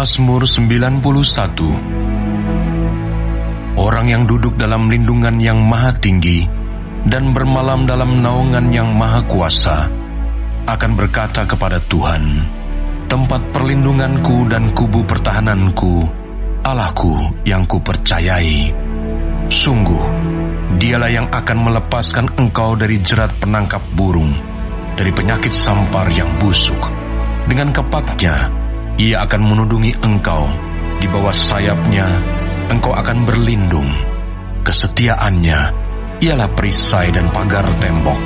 Mazmur 91. Orang yang duduk dalam lindungan yang maha tinggi dan bermalam dalam naungan yang maha kuasa akan berkata kepada Tuhan, tempat perlindunganku dan kubu pertahananku, Allahku yang kupercayai. Sungguh, Dialah yang akan melepaskan engkau dari jerat penangkap burung, dari penyakit sampar yang busuk. Dengan kepaknya, Ia akan menudungi engkau. Di bawah sayapnya, engkau akan berlindung. Kesetiaannya ialah perisai dan pagar tembok.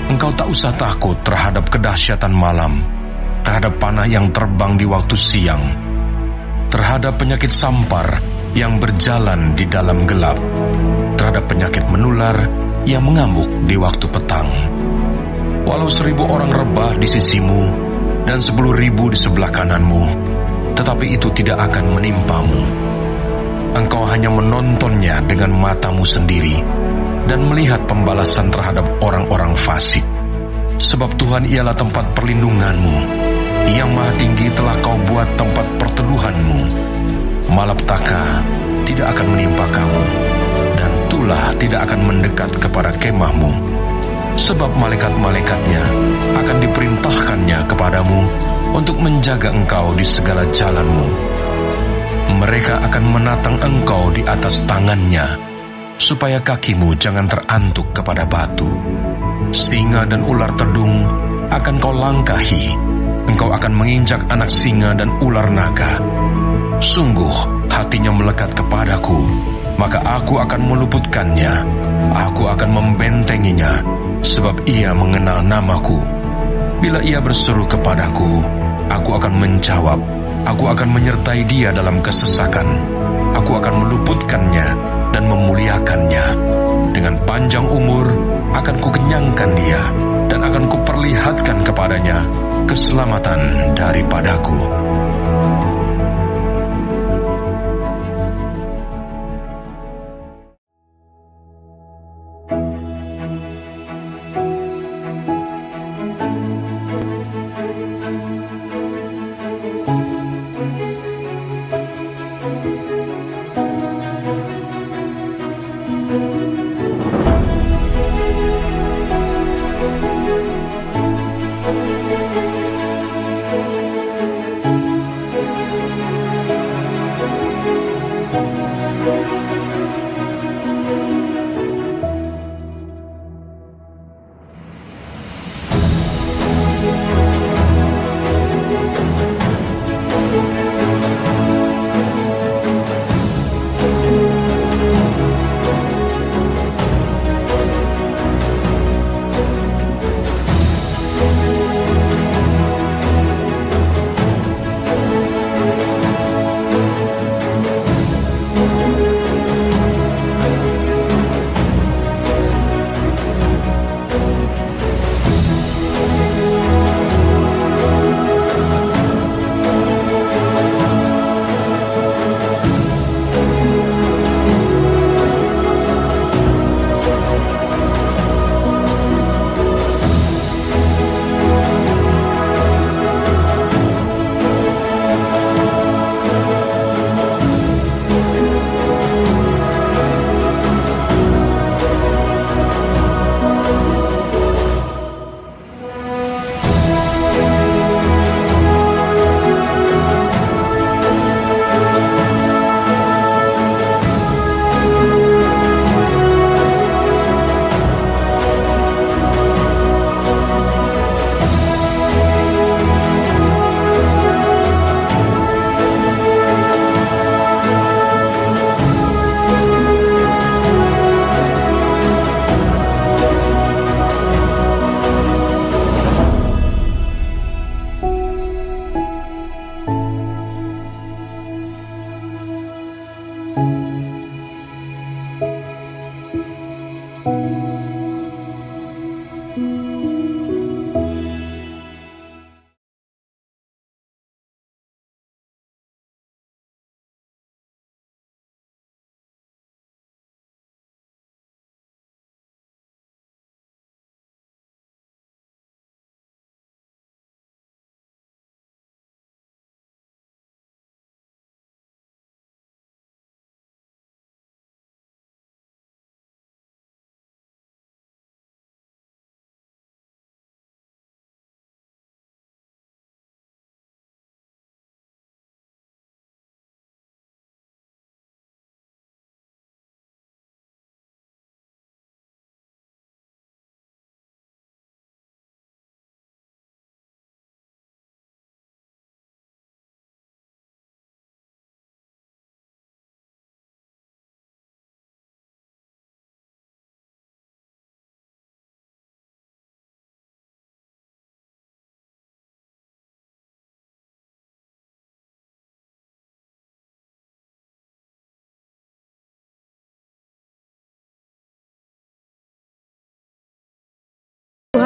Engkau tak usah takut terhadap kedahsyatan malam, terhadap panah yang terbang di waktu siang, terhadap penyakit sampar yang berjalan di dalam gelap, terhadap penyakit menular yang mengamuk di waktu petang. Walau 1.000 orang rebah di sisimu dan 10.000 di sebelah kananmu, tetapi itu tidak akan menimpamu. Engkau hanya menontonnya dengan matamu sendiri dan melihat pembalasan terhadap orang-orang fasik. Sebab Tuhan ialah tempat perlindunganmu, Yang Maha Tinggi telah kau buat tempat perteduhanmu. Malapetaka tidak akan menimpa kamu, dan tulah tidak akan mendekat kepada kemahmu. Sebab malaikat-malaikatnya akan diperintahkannya kepadamu untuk menjaga engkau di segala jalanmu. Mereka akan menatang engkau di atas tangannya, supaya kakimu jangan terantuk kepada batu. Singa dan ular tedung akan kau langkahi. Engkau akan menginjak anak singa dan ular naga. Sungguh hatinya melekat kepadaku, maka aku akan meluputkannya. Aku akan membentenginya, sebab ia mengenal namaku. Bila ia berseru kepadaku, aku akan menjawab. Aku akan menyertai dia dalam kesesakan. Aku akan meluputkannya dan memuliakannya. Dengan panjang umur akan kukenyangkan dia, dan akan kuperlihatkan kepadanya keselamatan daripadaku.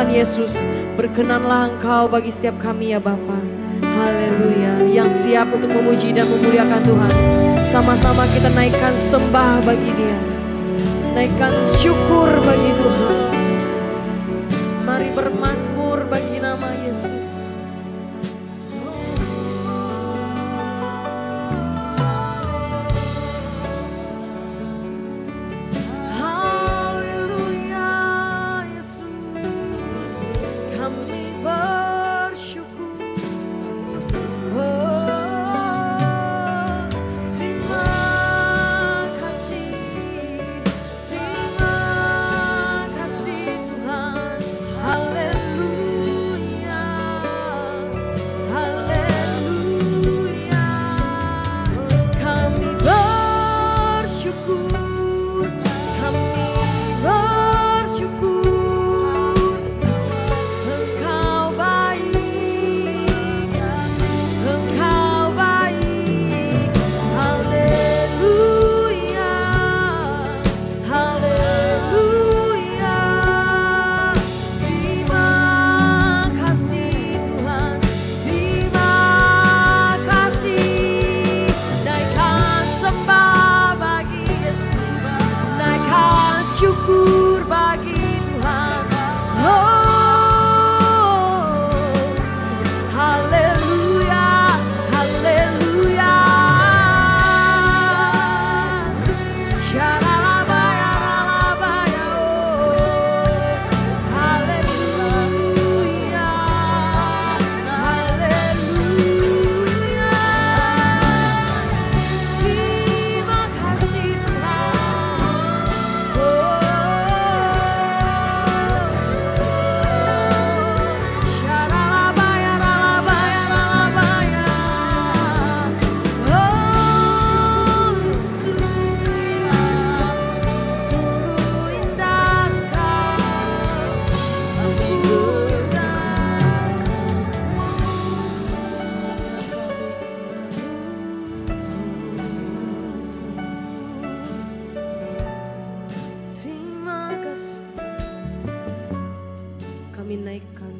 Tuhan Yesus, berkenanlah Engkau bagi setiap kami ya Bapa. Haleluya. Yang siap untuk memuji dan memuliakan Tuhan. Sama-sama kita naikkan sembah bagi Dia. Naikkan syukur bagi Tuhan. Mari bermazmur bagi nama Yesus.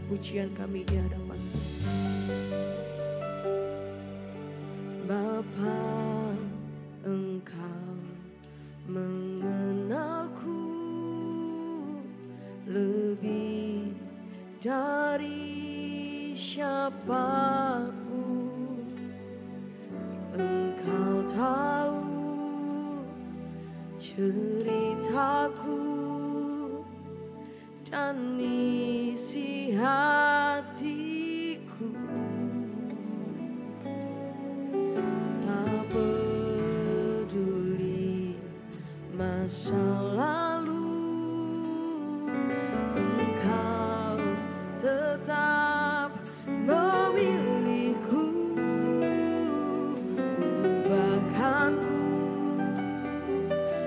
Pujian kami di hadapan Bapa, Engkau mengenalku lebih dari siapapun. Engkau tahu ceritaku dan isi hatiku. Tak peduli masa lalu, Engkau tetap memilihku. Ubahkanku,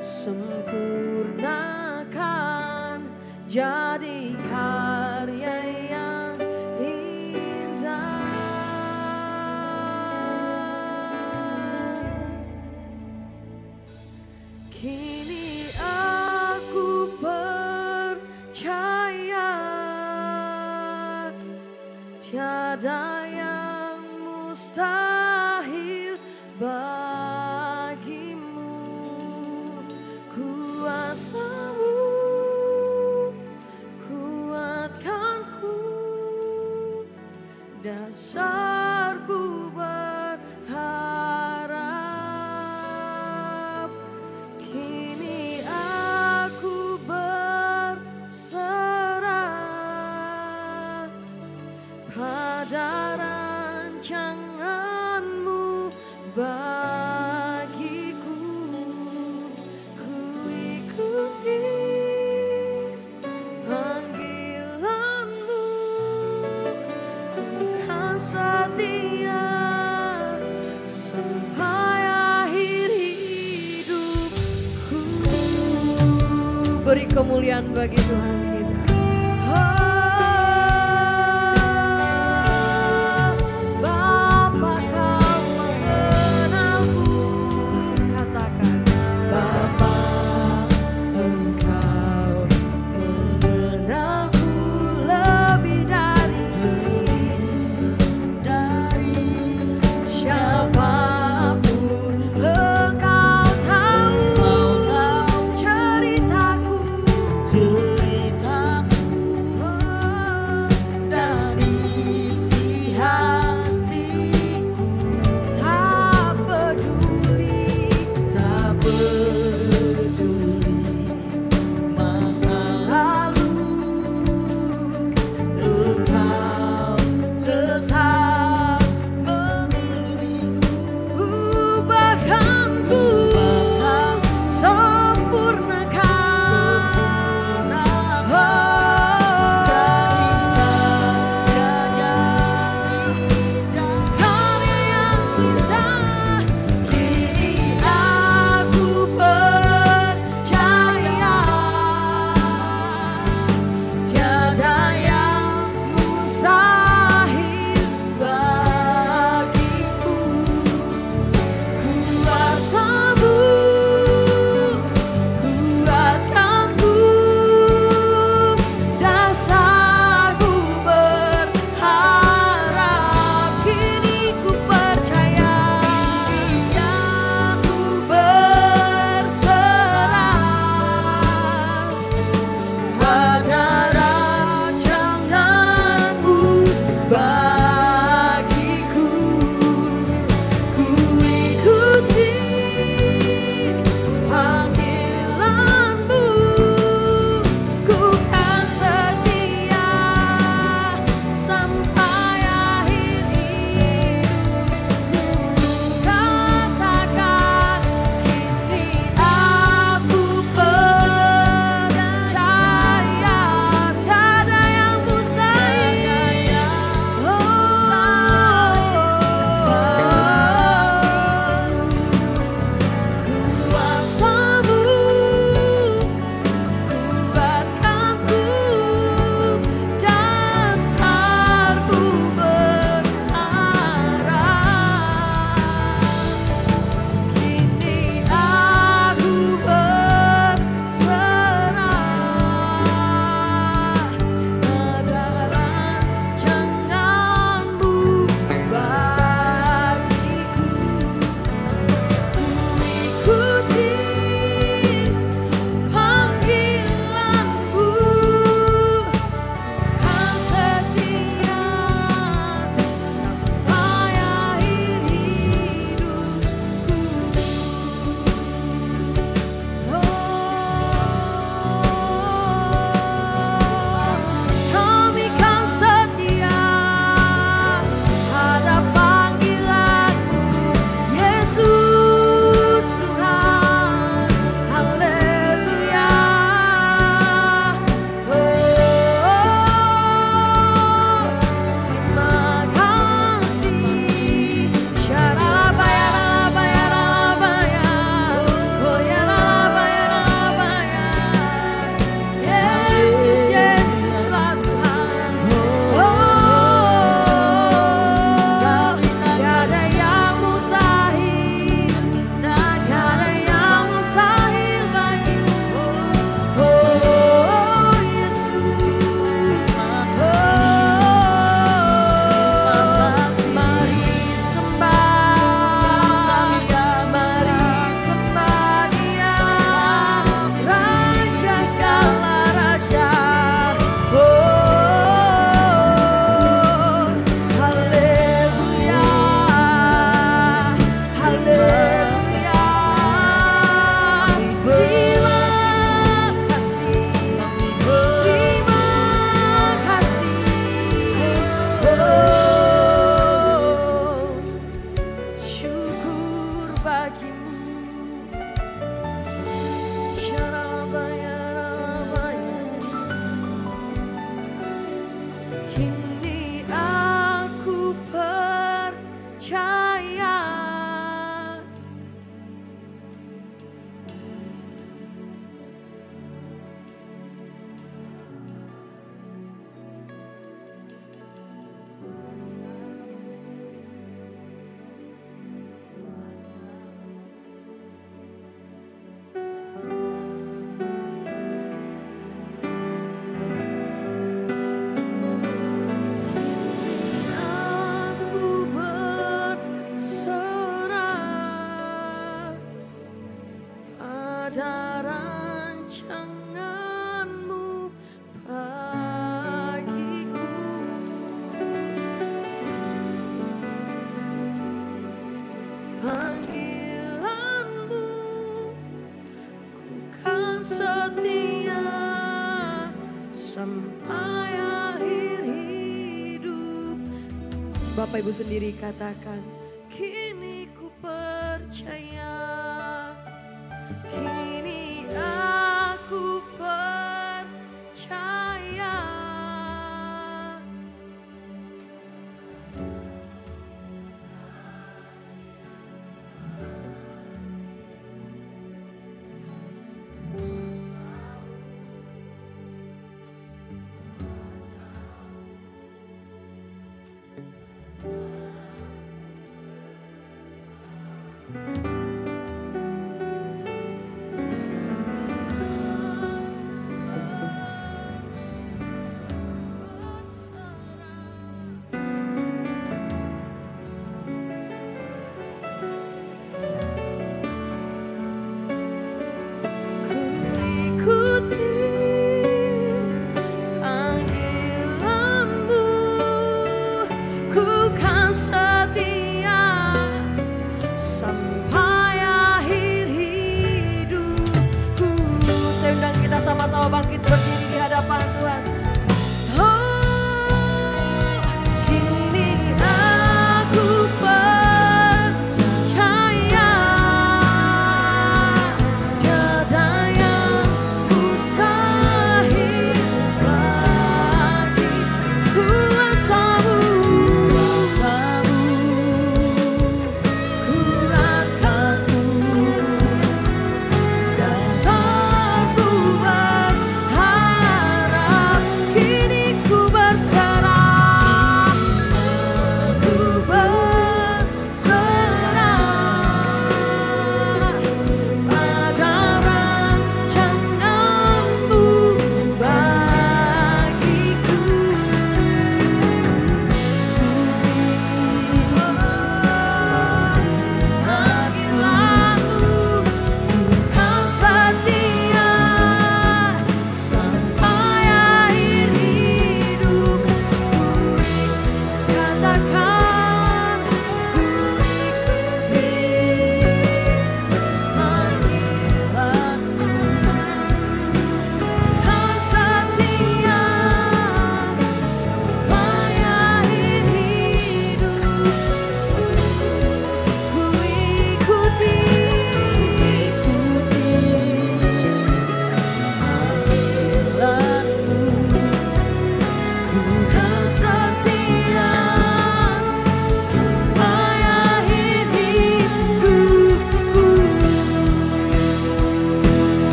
sempurnakan jadi karya yang indah. Kini aku percaya tiada yang mustahil bagimu. Kuasamu dasarku berharap. Kini aku berserah pada rancanganmu bagiku. Ku ikuti setia sampai akhir hidupku. Beri kemuliaan bagi Tuhan kita. Bapa, Kau mengenalku. Katakan, Bapa, Engkau mengenalku. rancanganmu bagiku. Panggilanmu ku kan setia sampai akhir hidup. Bapak Ibu sendiri katakan, kini ku percaya, kini aku percaya. Sama-sama bangkit berdiri di hadapan Tuhan. Oh, kini aku percaya, tiada yang mustahil bagi kuasa-Mu, kuatkan-Mu, dasarku berharap.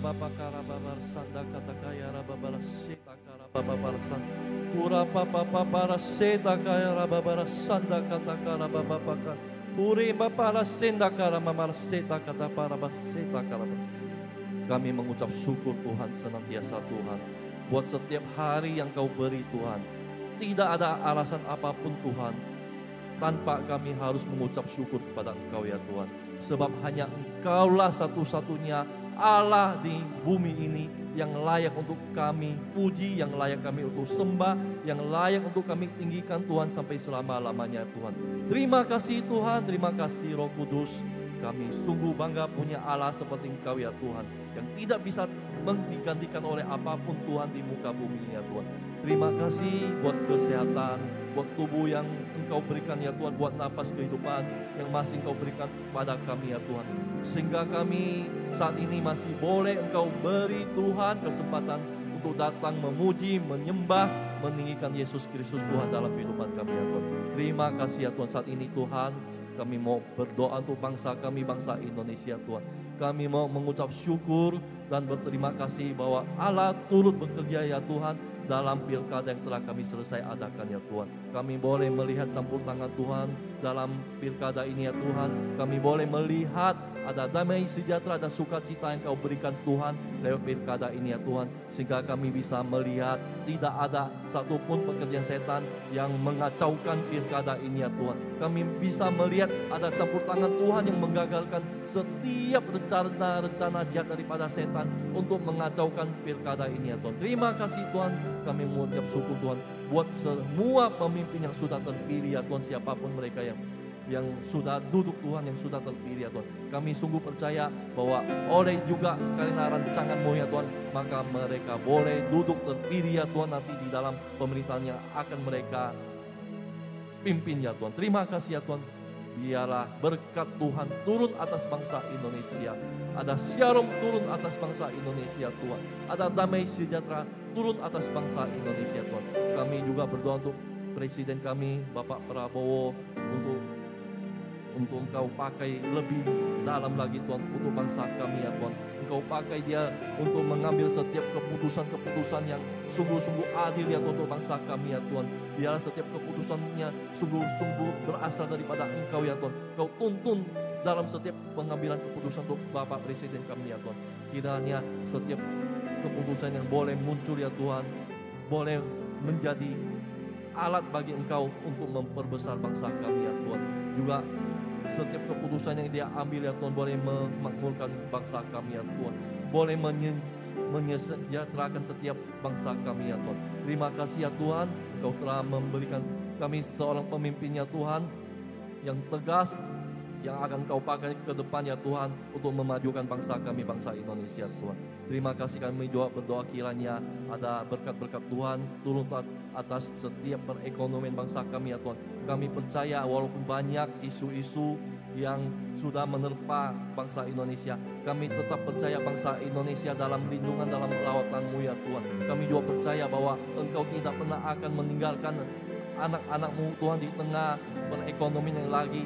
Bapa Karababar Sanda Katakaya Rababar Sita Karababar San Kura Papa Papa Seta Kaya Rababar Sanda Katakara Baba Uri Bapa Senda Karamamar Seta Katapara Seta Karaba. Kami mengucap syukur Tuhan senantiasa Tuhan buat setiap hari yang Kau beri Tuhan. Tidak ada alasan apapun Tuhan tanpa kami harus mengucap syukur kepada Engkau ya Tuhan. Sebab hanya Engkaulah satu-satunya Allah di bumi ini yang layak untuk kami puji, yang layak kami untuk sembah, yang layak untuk kami tinggikan Tuhan sampai selama-lamanya Tuhan. Terima kasih Tuhan, terima kasih Roh Kudus. Kami sungguh bangga punya Allah seperti Engkau ya Tuhan, yang tidak bisa digantikan oleh apapun Tuhan di muka bumi ya Tuhan. Terima kasih buat kesehatan, buat tubuh yang Engkau berikan ya Tuhan, buat napas kehidupan yang masih Engkau berikan pada kami ya Tuhan. Sehingga kami saat ini masih boleh Engkau beri Tuhan kesempatan untuk datang memuji, menyembah, meninggikan Yesus Kristus Tuhan dalam kehidupan kami ya Tuhan. Terima kasih ya Tuhan. Saat ini Tuhan, kami mau berdoa untuk bangsa kami, bangsa Indonesia Tuhan. Kami mau mengucap syukur dan berterima kasih bahwa Allah turut bekerja ya Tuhan dalam pilkada yang telah kami selesai adakan ya Tuhan. Kami boleh melihat campur tangan Tuhan dalam pilkada ini ya Tuhan. Kami boleh melihat ada damai sejahtera, ada sukacita yang Kau berikan Tuhan lewat pilkada ini ya Tuhan. Sehingga kami bisa melihat tidak ada satupun pekerjaan setan yang mengacaukan pilkada ini ya Tuhan. Kami bisa melihat ada campur tangan Tuhan yang menggagalkan setiap rencana jahat daripada setan untuk mengacaukan pilkada ini ya Tuhan. Terima kasih Tuhan. Kami mengucap syukur Tuhan buat semua pemimpin yang sudah terpilih ya Tuhan, siapapun mereka yang sudah duduk Tuhan, yang sudah terpilih ya Tuhan. Kami sungguh percaya bahwa oleh juga karena rancangan-Mu ya Tuhan, maka mereka boleh duduk terpilih ya Tuhan nanti di dalam pemerintahan yang akan mereka pimpin ya Tuhan. Terima kasih ya Tuhan. Biarlah berkat Tuhan turun atas bangsa Indonesia. Ada shalom turun atas bangsa Indonesia Tuhan. Ada damai sejahtera turun atas bangsa Indonesia Tuhan. Kami juga berdoa untuk Presiden kami Bapak Prabowo, untuk Engkau pakai lebih dalam lagi Tuhan untuk bangsa kami ya Tuhan. Engkau pakai dia untuk mengambil setiap keputusan-keputusan yang sungguh-sungguh adil ya Tuhan untuk bangsa kami ya Tuhan. Biarlah setiap keputusannya sungguh-sungguh berasal daripada Engkau ya Tuhan. Engkau tuntun dalam setiap pengambilan keputusan untuk Bapak Presiden kami ya Tuhan. Kiranya setiap keputusan yang boleh muncul ya Tuhan, boleh menjadi alat bagi Engkau untuk memperbesar bangsa kami ya Tuhan. Juga setiap keputusan yang dia ambil ya Tuhan boleh memakmurkan bangsa kami ya Tuhan. Boleh menyejahterakan setiap bangsa kami ya Tuhan. Terima kasih ya Tuhan, Engkau telah memberikan kami seorang pemimpin ya Tuhan yang tegas, yang akan Kau pakai ke depan ya Tuhan untuk memajukan bangsa kami, bangsa Indonesia Tuhan. Terima kasih, kami juga berdoa kiranya ada berkat-berkat Tuhan turun atas setiap perekonomian bangsa kami ya Tuhan. Kami percaya walaupun banyak isu-isu yang sudah menerpa bangsa Indonesia, kami tetap percaya bangsa Indonesia dalam lindungan, dalam lawatan-Mu ya Tuhan. Kami juga percaya bahwa Engkau tidak pernah akan meninggalkan anak-anak-Mu Tuhan di tengah perekonomian yang lagi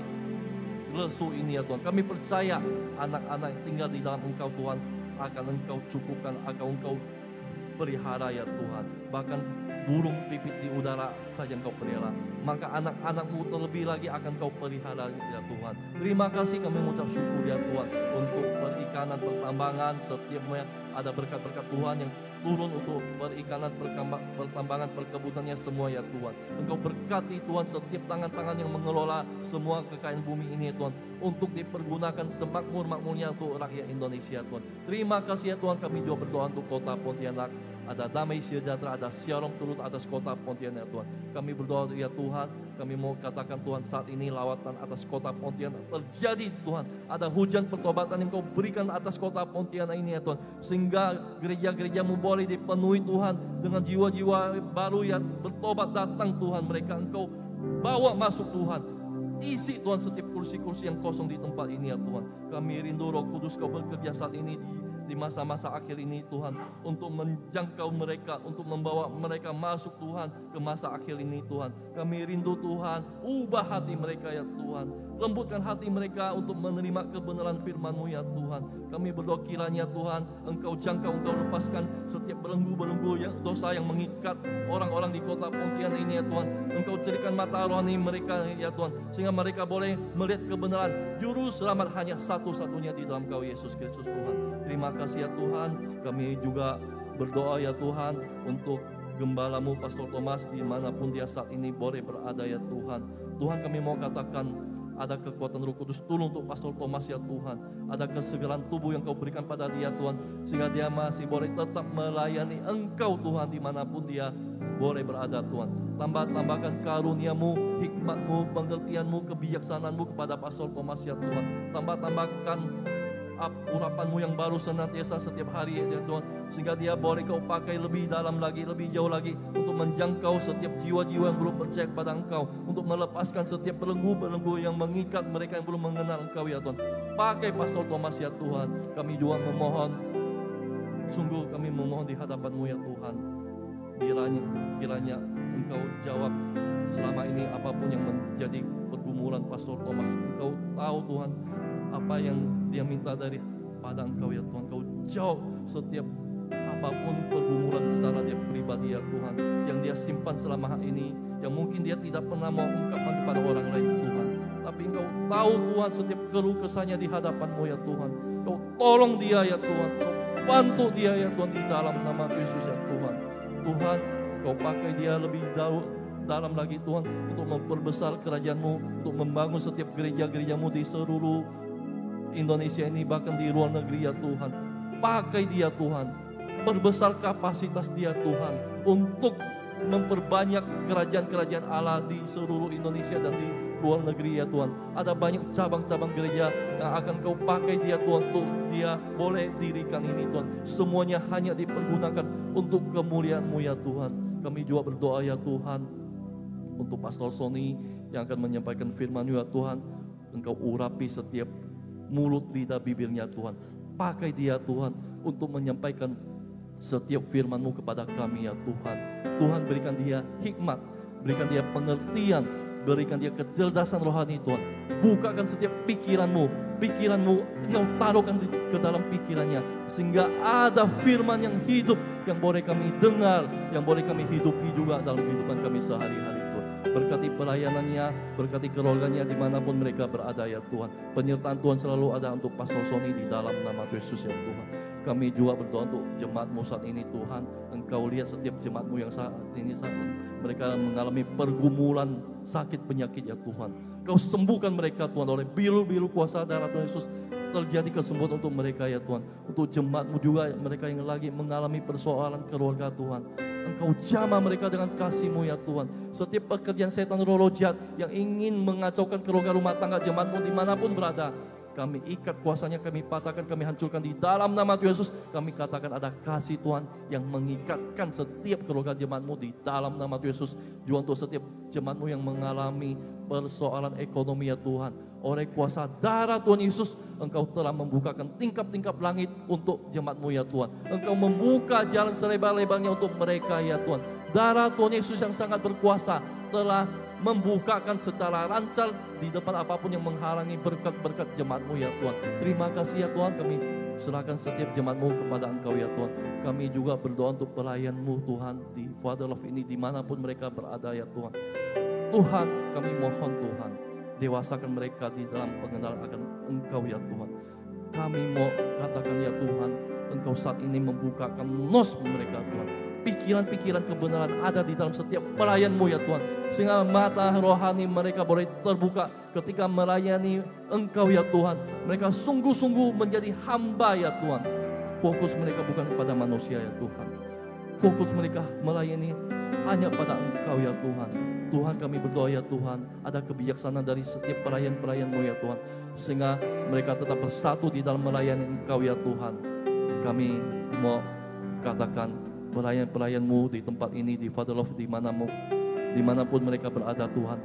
lesu ini ya Tuhan. Kami percaya anak-anak yang tinggal di dalam Engkau Tuhan akan Engkau cukupkan, akan Engkau pelihara ya Tuhan. Bahkan burung pipit di udara saja Engkau pelihara, maka anak-anak-Mu terlebih lagi akan Kau pelihara ya Tuhan. Terima kasih, kami mengucap syukur ya Tuhan untuk perikanan, pertambangan, setiap ada berkat-berkat Tuhan yang turun untuk perikanan, pertambangan, perkebunannya semua ya Tuhan. Engkau berkati Tuhan setiap tangan-tangan yang mengelola semua kekayaan bumi ini ya Tuhan, untuk dipergunakan semakmur-makmurnya untuk rakyat Indonesia Tuhan. Terima kasih ya Tuhan, kami juga berdoa untuk kota Pontianak. Ada damai sejahtera, ada shalom turun atas kota Pontianak Tuhan. Kami berdoa ya Tuhan, kami mau katakan Tuhan saat ini lawatan atas kota Pontianak terjadi Tuhan. Ada hujan pertobatan yang Kau berikan atas kota Pontianak ini ya Tuhan. Sehingga gereja-gereja-Mu boleh dipenuhi Tuhan dengan jiwa-jiwa baru yang bertobat datang Tuhan. Mereka Engkau bawa masuk Tuhan. Isi Tuhan setiap kursi-kursi yang kosong di tempat ini ya Tuhan. Kami rindu Roh Kudus Kau bekerja saat ini di di masa-masa akhir ini Tuhan, untuk menjangkau mereka, untuk membawa mereka masuk Tuhan ke masa akhir ini Tuhan. Kami rindu Tuhan, ubah hati mereka ya Tuhan, lembutkan hati mereka untuk menerima kebenaran firman-Mu ya Tuhan. Kami berdoa kiranya Tuhan, Engkau jangkau, Engkau lepaskan setiap belenggu-belenggu yang dosa yang mengikat orang-orang di kota Pontianak ini ya Tuhan. Engkau cerikan mata rohani mereka ya Tuhan, sehingga mereka boleh melihat kebenaran. Juru selamat hanya satu-satunya di dalam Kau Yesus Kristus Tuhan. Terima kasih ya Tuhan. Kami juga berdoa ya Tuhan untuk gembalamu Pastor Thomas dimanapun dia saat ini boleh berada ya Tuhan. Tuhan, kami mau katakan ada kekuatan Roh Kudus turun untuk Pastor Thomas ya Tuhan. Ada kesegaran tubuh yang Kau berikan pada dia Tuhan, sehingga dia masih boleh tetap melayani Engkau Tuhan dimanapun dia boleh berada Tuhan. Tambahkan karunia-Mu, hikmat-Mu, pengertian-Mu, kebijaksanaan-Mu kepada Pastor Thomas ya Tuhan. Tambahkan urapan-Mu yang baru senantiasa setiap hari ya Tuhan, sehingga dia boleh Kau pakai lebih dalam lagi, lebih jauh lagi untuk menjangkau setiap jiwa-jiwa yang belum percaya kepada Engkau, untuk melepaskan setiap belenggu-belenggu yang mengikat mereka yang belum mengenal Engkau ya Tuhan. Pakai Pastor Thomas ya Tuhan. Kami juga memohon, sungguh kami memohon di hadapan-Mu ya Tuhan, kiranya Engkau jawab selama ini apapun yang menjadi pergumulan Pastor Thomas. Engkau tahu Tuhan apa yang dia minta daripada Engkau ya Tuhan. Kau jawab setiap apapun pergumulan secara dia pribadi ya Tuhan, yang dia simpan selama ini, yang mungkin dia tidak pernah mau ungkapkan kepada orang lain Tuhan. Tapi Engkau tahu Tuhan setiap keluh kesahnya di hadapan-Mu ya Tuhan. Kau tolong dia ya Tuhan, Kau bantu dia ya Tuhan di dalam nama Yesus ya Tuhan. Tuhan, Kau pakai dia lebih dalam lagi Tuhan, untuk memperbesar kerajaan-Mu, untuk membangun setiap gereja-gereja-Mu di seluruh Indonesia ini, bahkan di luar negeri ya Tuhan. Pakai dia Tuhan, perbesar kapasitas dia Tuhan, untuk memperbanyak kerajaan-kerajaan Allah di seluruh Indonesia dan di luar negeri ya Tuhan. Ada banyak cabang-cabang gereja yang akan Kau pakai dia Tuhan, untuk dia boleh dirikan ini Tuhan. Semuanya hanya dipergunakan untuk kemuliaan-Mu ya Tuhan. Kami juga berdoa ya Tuhan untuk Pastor Sony yang akan menyampaikan firman-Mu ya Tuhan. Engkau urapi setiap mulut, lidah, bibirnya Tuhan. Pakai dia Tuhan untuk menyampaikan setiap firman-Mu kepada kami ya Tuhan. Tuhan, berikan dia hikmat, berikan dia pengertian, berikan dia kecerdasan rohani Tuhan. Bukakan setiap pikiran-Mu Engkau taruhkan ke dalam pikirannya, sehingga ada firman yang hidup yang boleh kami dengar, yang boleh kami hidupi juga dalam kehidupan kami sehari-hari. Berkati pelayanannya, berkati keluarganya dimanapun mereka berada ya Tuhan. Penyertaan Tuhan selalu ada untuk Pastor Sony di dalam nama Yesus ya Tuhan. Kami juga berdoa untuk jemaat-Mu saat ini Tuhan. Engkau lihat setiap jemaat-Mu yang saat ini mereka mengalami pergumulan sakit penyakit ya Tuhan. Kau sembuhkan mereka Tuhan, oleh biru-biru kuasa darah Tuhan Yesus. Terjadi kesembuhan untuk mereka ya Tuhan. Untuk jemaat-Mu juga, mereka yang lagi mengalami persoalan keluarga Tuhan, Engkau jamah mereka dengan kasih-Mu ya Tuhan. Setiap pekerjaan setan roh jahat yang ingin mengacaukan keluarga rumah tangga jemaat-Mu dimanapun berada, kami ikat kuasanya, kami patahkan, kami hancurkan di dalam nama Yesus. Kami katakan ada kasih Tuhan yang mengikatkan setiap keluarga jemaat-Mu di dalam nama Yesus. Juga untuk setiap jemaat-Mu yang mengalami persoalan ekonomi ya Tuhan, oleh kuasa darah Tuhan Yesus, Engkau telah membukakan tingkap-tingkap langit untuk jemaat-Mu ya Tuhan. Engkau membuka jalan selebar-lebarnya untuk mereka ya Tuhan. Darah Tuhan Yesus yang sangat berkuasa telah membukakan secara lancar di depan apapun yang menghalangi berkat-berkat jemaat-Mu ya Tuhan. Terima kasih ya Tuhan, kami serahkan setiap jemaat-Mu kepada Engkau ya Tuhan. Kami juga berdoa untuk pelayan-Mu Tuhan di Father Love ini dimanapun mereka berada ya Tuhan. Tuhan, kami mohon Tuhan, dewasakan mereka di dalam pengenalan akan Engkau ya Tuhan. Kami mau katakan ya Tuhan, Engkau saat ini membukakan nos mereka Tuhan. Pikiran-pikiran kebenaran ada di dalam setiap pelayan-Mu ya Tuhan, sehingga mata rohani mereka boleh terbuka ketika melayani Engkau ya Tuhan. Mereka sungguh-sungguh menjadi hamba ya Tuhan. Fokus mereka bukan pada manusia ya Tuhan. Fokus mereka melayani hanya pada Engkau ya Tuhan. Tuhan, kami berdoa ya Tuhan, ada kebijaksanaan dari setiap pelayan-pelayan-Mu ya Tuhan, sehingga mereka tetap bersatu di dalam melayani Engkau ya Tuhan. Kami mau katakan pelayan-pelayan-Mu di tempat ini, di Father Love, dimanapun mereka berada Tuhan,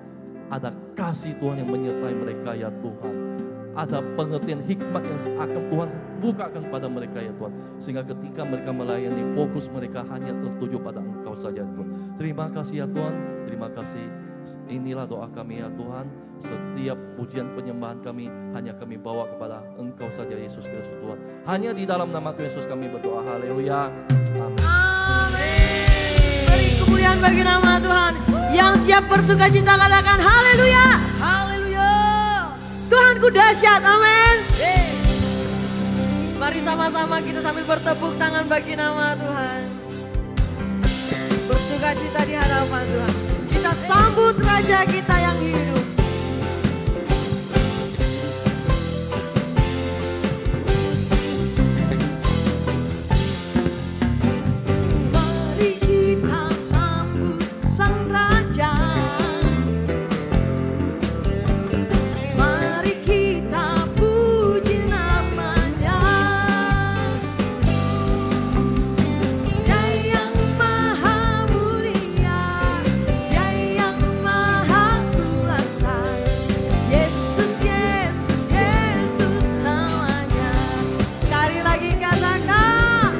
ada kasih Tuhan yang menyertai mereka ya Tuhan. ada pengertian hikmat yang akan Tuhan bukakan pada mereka ya Tuhan. Sehingga ketika mereka melayani, fokus mereka hanya tertuju pada Engkau saja Tuhan. Terima kasih ya Tuhan, terima kasih. Inilah doa kami ya Tuhan. Setiap pujian penyembahan kami hanya kami bawa kepada Engkau saja Yesus Kristus Tuhan. Hanya di dalam nama Tuhan Yesus kami berdoa. Haleluya. Amin. Amin. Beri kemuliaan bagi nama Tuhan. Yang siap bersuka cita katakan haleluya. Haleluya. Tuhanku dahsyat. Amin. Mari sama-sama kita sambil bertepuk tangan bagi nama Tuhan. Bersuka cita di hadapan Tuhan. Kita sambut Raja kita yang hidup. Mari kita sambut Sang Raja. Mari kita puji namanya. Dia yang maha mulia, Dia yang maha kuasa. Yesus, Yesus, Yesus namanya. Sekali lagi katakan,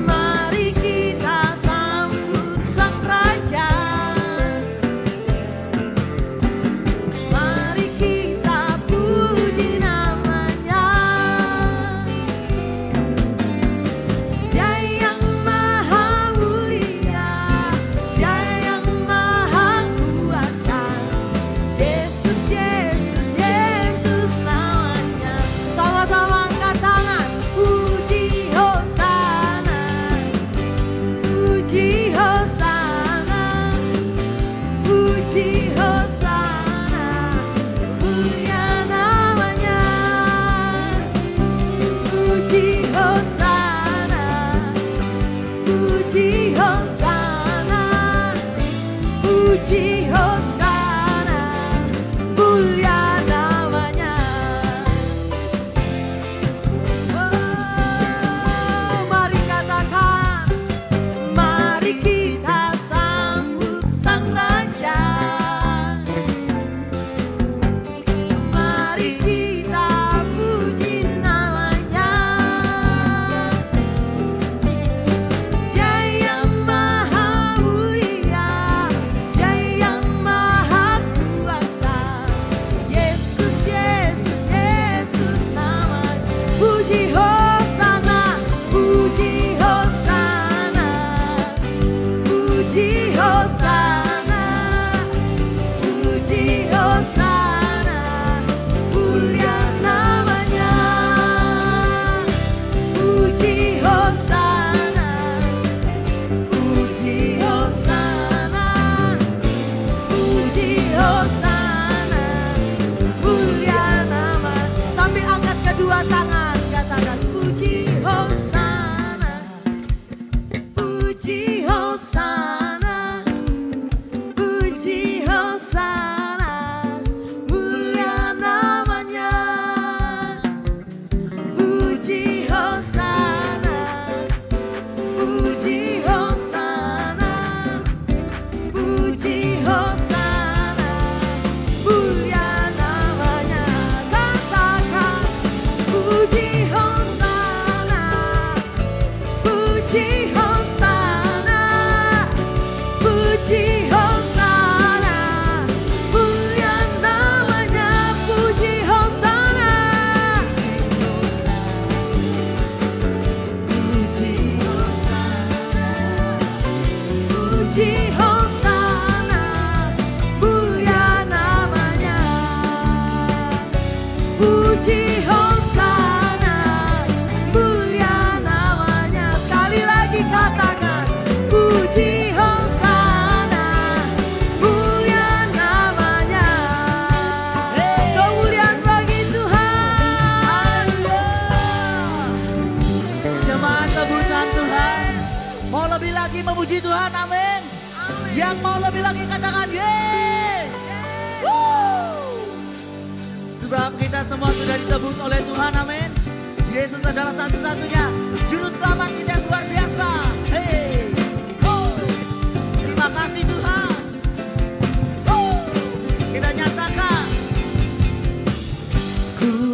mari kita sambut Sang Raja. Mari kita puji namanya. Dia yang maha mulia, Dia yang maha kuasa. Yesus, Yesus, Yesus namanya. Sama-sama angkat tangan. Puji Hosana, puji Hosana, puji Hosana, mulia namanya. Puji Hosana, puji Hosana, puji Hosana, mulia namanya. Oh, mari katakan, mari kita sambut Sang Raja. Mari kita puji namanya. Dia yang maha mulia, Dia yang maha kuasa. Yesus, Yesus, Yesus namanya. Puji Hosana, puji Hosana, puji Hosana, puji Hosana, mulia namanya. Puji Hosana, puji Hosana, puji Hosana, mulia nama. Sambil angkat kedua tangan, katakan puji Hosana, puji Hosana, puji Hosana, mulia namanya. Puji Hosana, puji Hosana, puji Hosana, mulia namanya. Katakan puji Hosana, puji Hosana, puji Hosana, mulia namanya. Puji Hosana, puji Hosana, puji Hosana, mulia namanya. Puji Hosana, mulia namanya. Sekali lagi katakan, puji Hosana, mulia namanya. Kemuliaan bagi Tuhan. Jemaat tebusan Tuhan, mau lebih lagi memuji Tuhan, amin. Yang mau lebih lagi katakan yes. Sebab kita semua sudah ditebus oleh Tuhan, amin. Yesus adalah satu-satunya juru selamat kita yang luar biasa. Hey, terima kasih Tuhan. Kita nyatakan, ku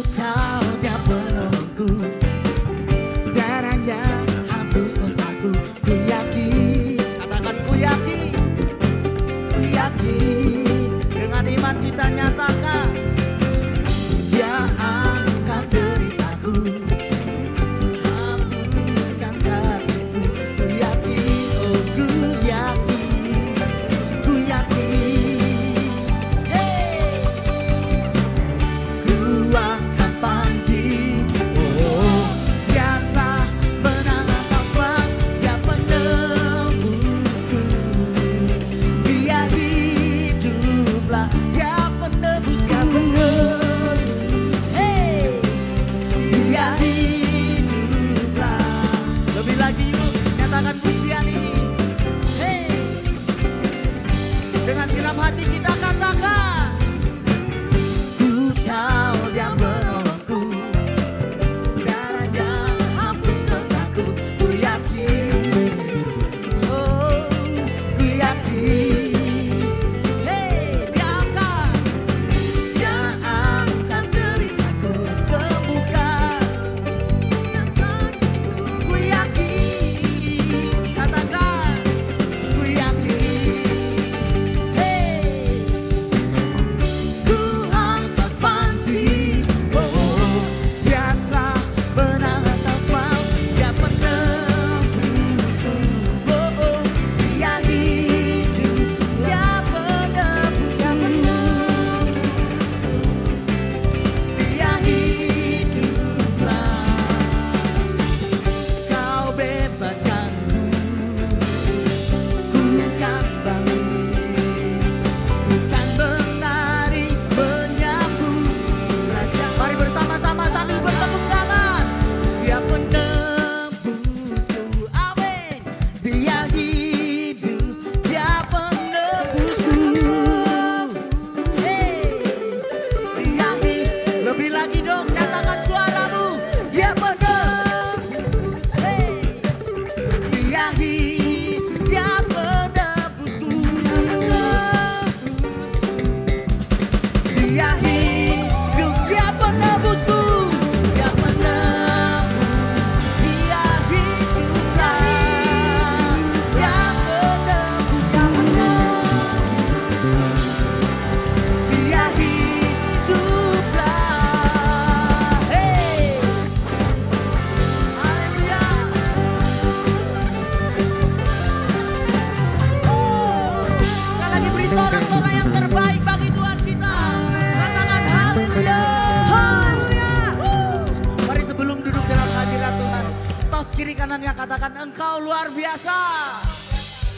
kiri kanannya katakan Engkau luar biasa.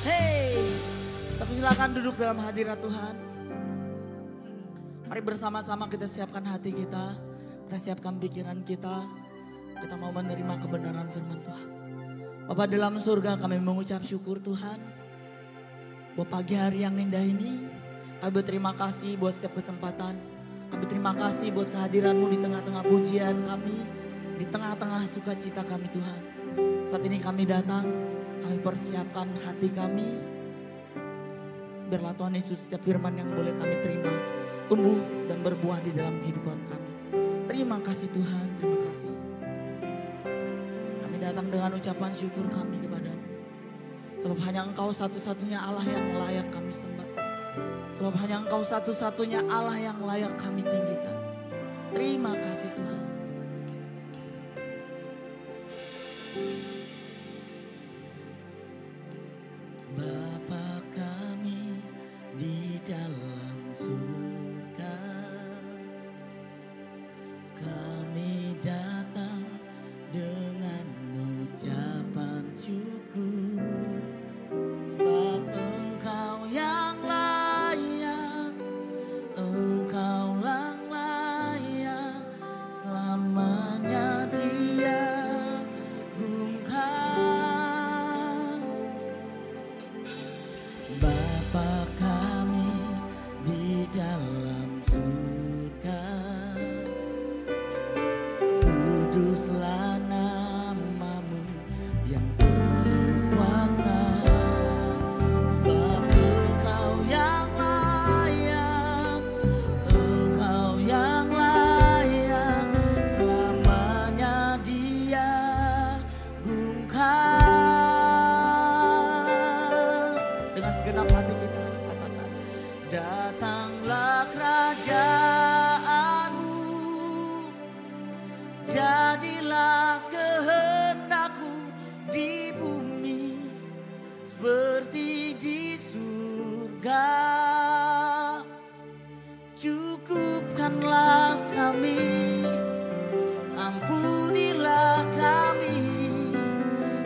Hey, tapi silakan duduk dalam hadirat Tuhan. Mari bersama-sama kita siapkan hati kita siapkan pikiran kita. Kita mau menerima kebenaran firman Tuhan. Bapa dalam surga, kami mengucap syukur Tuhan. Buat pagi hari yang indah ini, kami berterima kasih buat setiap kesempatan. Kami terima kasih buat kehadiran-Mu di tengah-tengah pujian kami, di tengah-tengah sukacita kami Tuhan. Saat ini kami datang, kami persiapkan hati kami. Biarlah Tuhan Yesus setiap firman yang boleh kami terima, tumbuh dan berbuah di dalam kehidupan kami. Terima kasih Tuhan, terima kasih. Kami datang dengan ucapan syukur kami kepada-Mu. Sebab hanya Engkau satu-satunya Allah yang layak kami sembah. Sebab hanya Engkau satu-satunya Allah yang layak kami tinggikan. Terima kasih Tuhan. Bapa kami di dalam surga, kami datang dengan ucapan syukur. Sebab Engkau yang layak, Engkau yang layak, selamanya diagungkan. Bapa kami di dalam surga, kuduslah nama-Mu yang penuh kuasa. Sebab Engkau yang layak, Engkau yang layak, selamanya diagungkan. Dengan segenap hati kita katakan, datanglah kerajaan-Mu, jadilah kehendak-Mu di bumi seperti di surga. Cukupkanlah kami, ampunilah kami,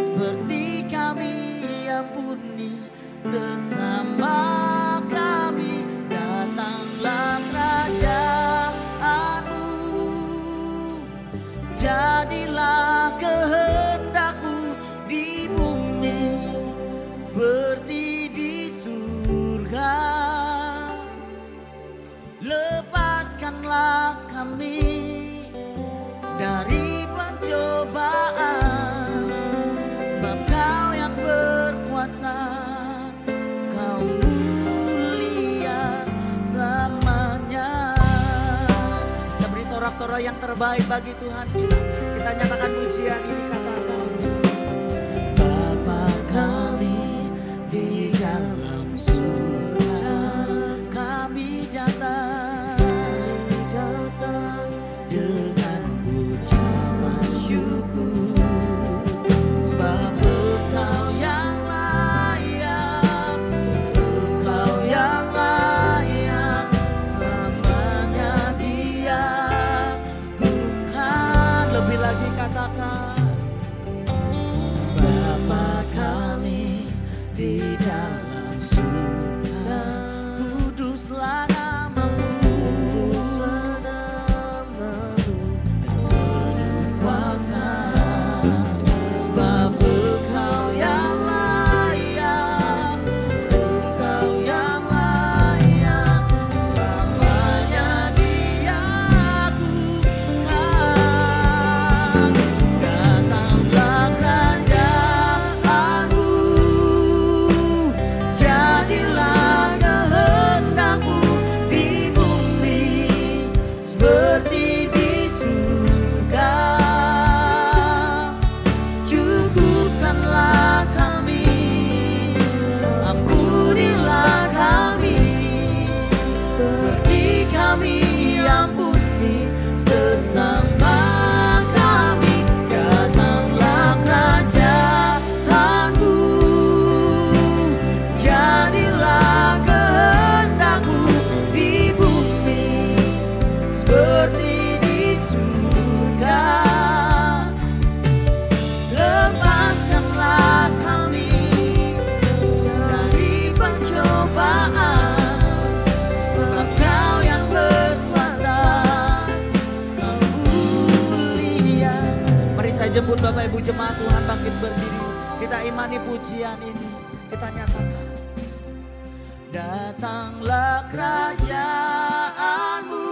seperti kami ampuni sesama kami. Datanglah kerajaan-Mu, jadilah kehendak-Mu di bumi seperti di surga. Lepaskanlah kami dari pencobaan, sebab Kau yang berkuasa, Kau mulia selamanya. Kita beri sorak-sorak yang terbaik bagi Tuhan kita. Kita nyatakan pujian ini, katakan Bapa kami di dalam surga, kami datang dengan ucapan syukur. Sebab Engkau yang layak, Engkau yang layak, selamanya diagungkan. Lebih lagi katakan, jemput Bapak Ibu jemaat Tuhan bangkit berdiri. Kita imani pujian ini. Kita nyatakan. Datanglah kerajaanmu,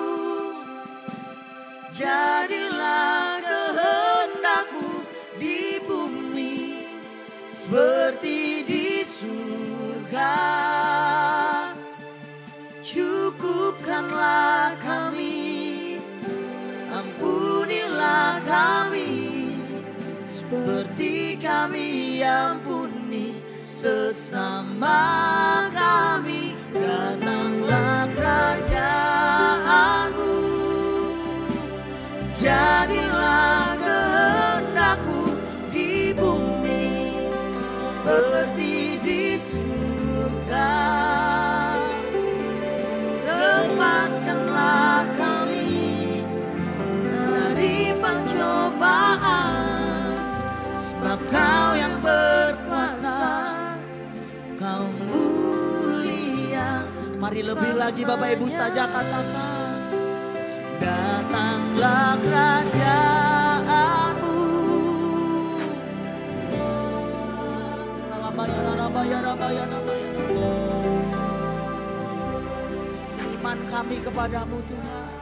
jadilah kehendak-Mu di bumi seperti di surga. Cukupkanlah kami, ampunilah kami, seperti kami ampuni sesama kami. Datanglah kerajaan-Mu, jadilah kehendak-Mu di bumi seperti di surga. Lepaskanlah kami dari pencobaan, sebab Kau yang berkuasa, Kau mulia. Mari lebih lagi Bapak Ibu saja katakan. Datanglah kerajaan-Mu. Iman kami kepadamu Tuhan.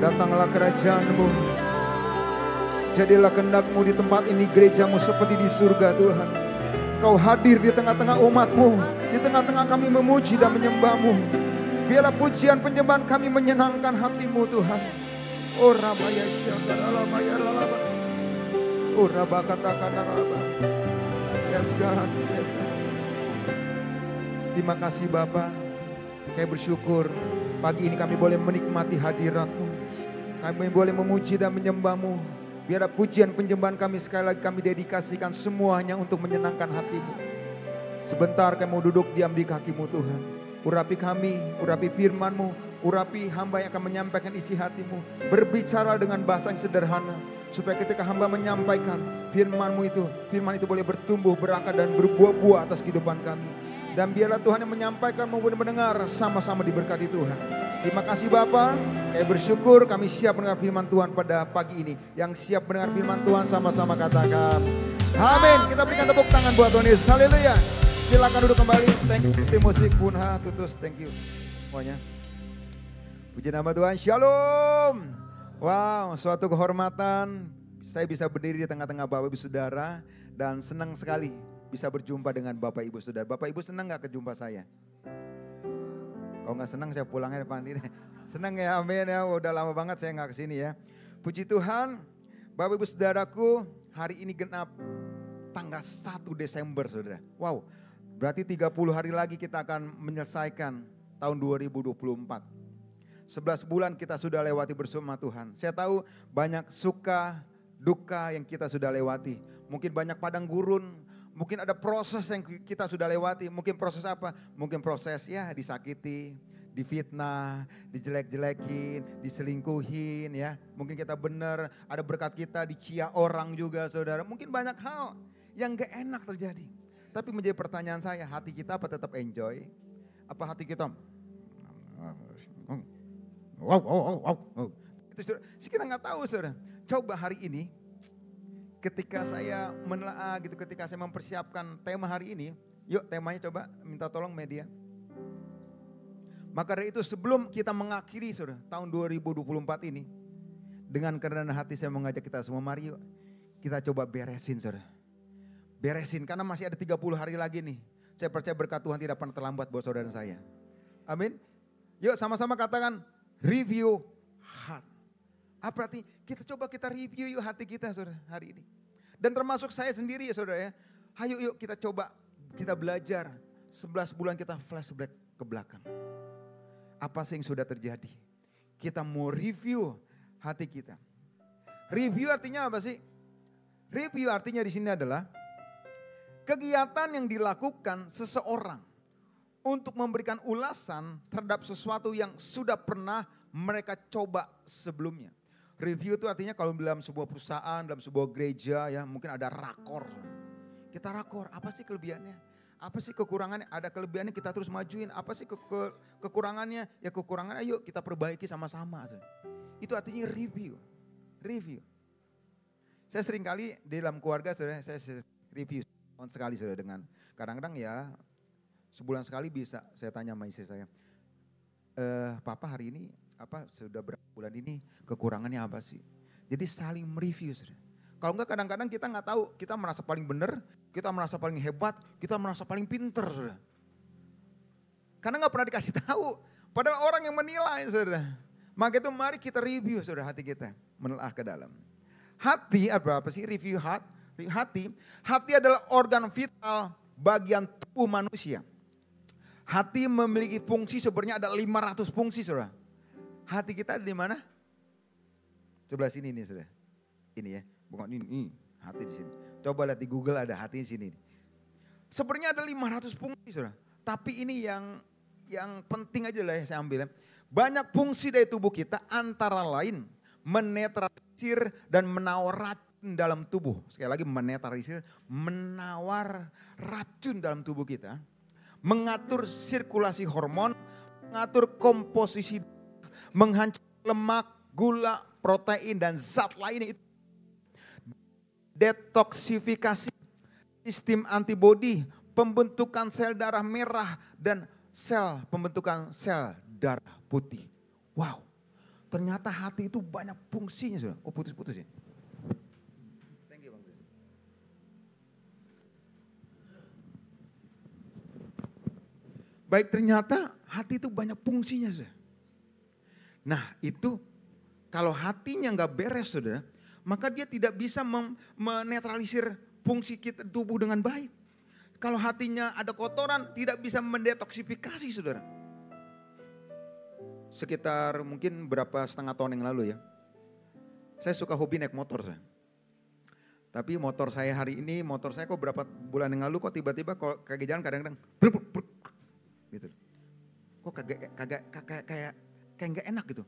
Datanglah kerajaan-Mu, jadilah kehendak-Mu di tempat ini, gereja-Mu seperti di surga Tuhan. Kau hadir di tengah-tengah umat-Mu, di tengah-tengah kami memuji dan menyembah-Mu. Biarlah pujian penyembahan kami menyenangkan hati-Mu Tuhan. Oh Rabaya Syakaralabaya Ralaba, oh Rabakatakanaraba. Yes God, yes God. Terima kasih Bapa. Kami bersyukur pagi ini kami boleh menikmati hadirat-Mu. Kami boleh memuji dan menyembah-Mu. Biarlah pujian penyembahan kami sekali lagi kami dedikasikan semuanya untuk menyenangkan hati-Mu. Sebentar kami mau duduk diam di kaki-Mu Tuhan. Urapi kami, urapi firman-Mu, urapi hamba yang akan menyampaikan isi hati-Mu. Berbicara dengan bahasa yang sederhana. Supaya ketika hamba menyampaikan firman-Mu itu, firman itu boleh bertumbuh, berakar dan berbuah-buah atas kehidupan kami. Dan biarlah Tuhan yang menyampaikan maupun mendengar sama-sama diberkati Tuhan. Terima kasih Bapa. Kami bersyukur kami siap mendengar firman Tuhan pada pagi ini. Yang siap mendengar firman Tuhan sama-sama katakan amin. Kita berikan tepuk tangan buat Tuhan Yesus. Haleluya. Silakan duduk kembali. Thank you. Tim musik Punha Tutus. Thank you semuanya. Puji nama Tuhan. Shalom. Wow, suatu kehormatan saya bisa berdiri di tengah-tengah Bapak Ibu Saudara dan senang sekali bisa berjumpa dengan Bapak Ibu Saudara. Bapak Ibu senang gak kejumpa saya? Kalau gak senang saya pulangnya depan ini. Senang ya, amin ya. Udah lama banget saya gak kesini ya. Puji Tuhan, Bapak Ibu Saudaraku, hari ini genap tanggal 1 Desember saudara. Wow, berarti 30 hari lagi kita akan menyelesaikan tahun 2024. 11 bulan kita sudah lewati bersama Tuhan. Saya tahu banyak suka, duka yang kita sudah lewati. Mungkin banyak padang gurun, mungkin ada proses yang kita sudah lewati. Mungkin proses apa? Mungkin proses ya disakiti, difitnah, dijelek-jelekin, diselingkuhin ya. Mungkin kita benar, ada berkat kita dicia orang juga saudara. Mungkin banyak hal yang gak enak terjadi. Tapi menjadi pertanyaan saya, hati kita apa tetap enjoy? Apa hati kita itu kita nggak tahu saudara. Coba hari ini ketika saya menelaah gitu, ketika saya mempersiapkan tema hari ini, yuk temanya coba minta tolong media. Maka dari itu sebelum kita mengakhiri saudara tahun 2024 ini, dengan kerendahan hati saya mengajak kita semua, mari yuk kita coba beresin saudara. Beresin karena masih ada 30 hari lagi nih. Saya percaya berkat Tuhan tidak pernah terlambat buat saudara dan saya. Amin. Yuk sama-sama katakan review heart. Apa arti? Kita review yuk hati kita saudara hari ini. Dan termasuk saya sendiri ya saudara ya. Ayo yuk kita coba, kita belajar 11 bulan kita flashback ke belakang. Apa sih yang sudah terjadi? Kita mau review hati kita. Review artinya apa sih? Review artinya di sini adalah kegiatan yang dilakukan seseorang untuk memberikan ulasan terhadap sesuatu yang sudah pernah mereka coba sebelumnya. Review itu artinya kalau dalam sebuah perusahaan, dalam sebuah gereja ya mungkin ada rakor. Kita rakor, apa sih kelebihannya? Apa sih kekurangannya? Ada kelebihannya kita terus majuin. Apa sih kekurangannya? Ya kekurangannya ayo kita perbaiki sama-sama. Itu artinya review. Review. Saya sering kali di dalam keluarga saya review sekali saudara dengan kadang-kadang ya sebulan sekali bisa saya tanya sama istri saya, Papa hari ini sudah berapa bulan ini kekurangannya apa sih? Jadi saling mereview saudara. Kalau enggak kadang-kadang kita nggak tahu, kita merasa paling benar, kita merasa paling hebat, kita merasa paling pinter saudara. Karena nggak pernah dikasih tahu, padahal orang yang menilai saudara. Maka itu mari kita review saudara hati kita, menelaah ke dalam. Hati apa sih review Hati adalah organ vital bagian tubuh manusia. Hati memiliki fungsi sebenarnya ada 500 fungsi saudara. Hati kita ada di mana? Sebelah sini nih saudara. Ini ya, bukan ini hati di sini. Coba lihat di Google ada hati di sini. Sebenarnya ada 500 fungsi saudara. Tapi ini yang penting aja lah ya saya ambil ya. Banyak fungsi dari tubuh kita antara lain menetralisir dan menawar racun dalam tubuh. Sekali lagi menetralisir, menawar racun dalam tubuh kita. Mengatur sirkulasi hormon, mengatur komposisi, menghancurkan lemak, gula, protein dan zat lainnya itu. Detoksifikasi, sistem antibodi, pembentukan sel darah merah dan pembentukan sel darah putih. Wow, ternyata hati itu banyak fungsinya. Oh putus-putus ya. Thank you Bang. Baik, ternyata hati itu banyak fungsinya saudara. Nah itu kalau hatinya nggak beres saudara, maka dia tidak bisa menetralisir fungsi kita tubuh dengan baik. Kalau hatinya ada kotoran tidak bisa mendetoksifikasi saudara. Sekitar mungkin setengah tahun yang lalu ya. Saya suka hobi naik motor saya. Tapi motor saya hari ini, motor saya kok berapa bulan yang lalu kok tiba-tiba kalau kagak jalan kadang-kadang gitu. Kok kayak nggak enak gitu.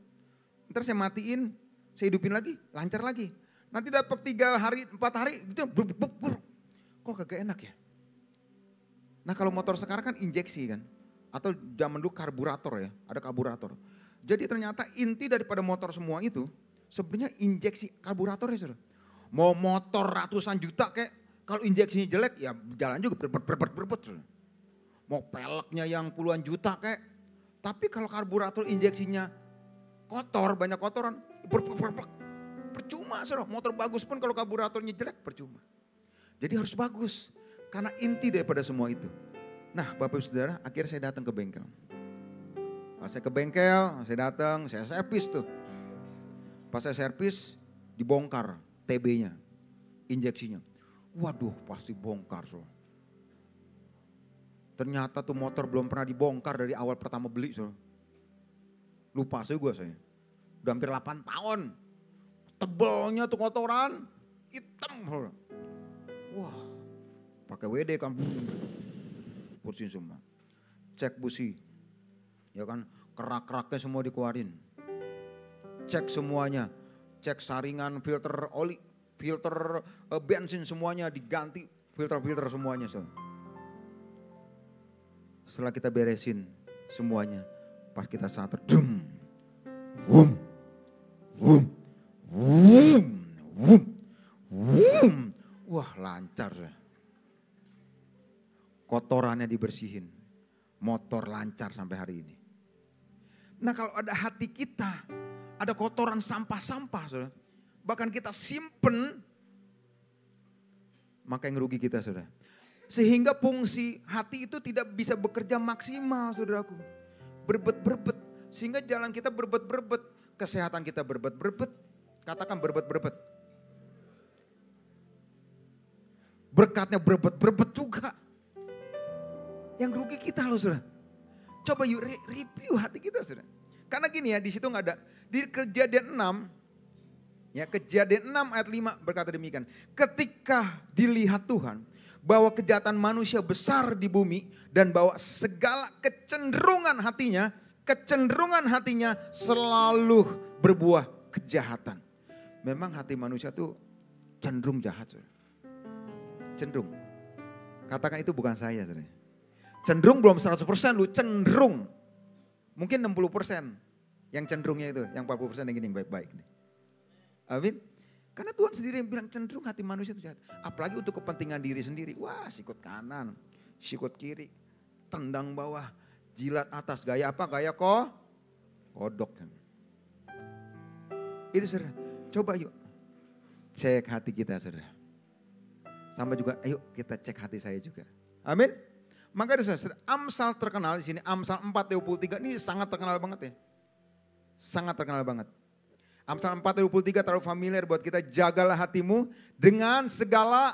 Ntar saya matiin, saya hidupin lagi, lancar lagi. Nanti dapat 3 hari, 4 hari gitu, kok kagak enak ya. Nah kalau motor sekarang kan injeksi kan, atau zaman dulu karburator ya, ada karburator. Jadi ternyata inti daripada motor semua itu sebenarnya injeksi karburatornya saudara. Mau motor ratusan juta kayak kalau injeksinya jelek ya jalan juga berbet. Mau peleknya yang puluhan juta kayak, tapi kalau karburator injeksinya kotor, banyak kotoran, percuma saudara. Motor bagus pun kalau karburatornya jelek percuma. Jadi harus bagus. Karena inti daripada semua itu. Nah Bapak Ibu Saudara, akhirnya saya datang ke bengkel. Pas saya ke bengkel, saya datang, saya servis tuh. Pas saya servis, dibongkar TB-nya, injeksinya. Waduh, pasti bongkar. So. Ternyata tuh motor belum pernah dibongkar dari awal pertama beli. So. Lupa saya. Udah hampir 8 tahun. Tebalnya tuh kotoran, hitam. So. Wah, pakai WD kan, bersihin semua. Cek busi, ya kan, kerak-keraknya semua dikeluarin. Cek semuanya, cek saringan, filter oli, filter bensin semuanya diganti, filter-filter semuanya. So. Setelah kita beresin semuanya, pas kita starter, dum, wum, wum, wum, wum, wum. Wah lancar. Kotorannya dibersihin, motor lancar sampai hari ini. Nah kalau ada hati kita, ada kotoran sampah-sampah, saudara. Bahkan kita simpen, maka yang rugi kita, saudara. Sehingga fungsi hati itu tidak bisa bekerja maksimal, saudaraku. Berbet-berbet, sehingga jalan kita berbet-berbet, kesehatan kita berbet-berbet. Katakan berbet-berbet. Berkatnya berbet-berbet juga. Yang rugi kita loh, saudara. Coba yuk review hati kita, saudara. Karena gini ya, di situ nggak ada. Di Kejadian 6, ya Kejadian 6 ayat 5 berkata demikian. Ketika dilihat Tuhan bahwa kejahatan manusia besar di bumi dan bahwa segala kecenderungan hatinya selalu berbuah kejahatan. Memang hati manusia tuh cenderung jahat, saudara. Cenderung. Katakan itu bukan saya, saudara. Cenderung belum 100% lu, cenderung. Mungkin 60% yang cenderungnya itu, yang 40% yang gini yang baik-baik. Amin. Karena Tuhan sendiri yang bilang cenderung hati manusia itu jahat. Apalagi untuk kepentingan diri sendiri. Wah sikut kanan, sikut kiri, tendang bawah, jilat atas. Gaya apa? Gaya kodok. Itu saudara, coba yuk cek hati kita saudara. Sama juga ayo kita cek hati saya juga. Amin. Maka ada saudara, Amsal terkenal di sini, Amsal 4:23 ini sangat terkenal banget ya. Sangat terkenal banget. Amsal 4:23 terlalu familiar buat kita. Jagalah hatimu dengan segala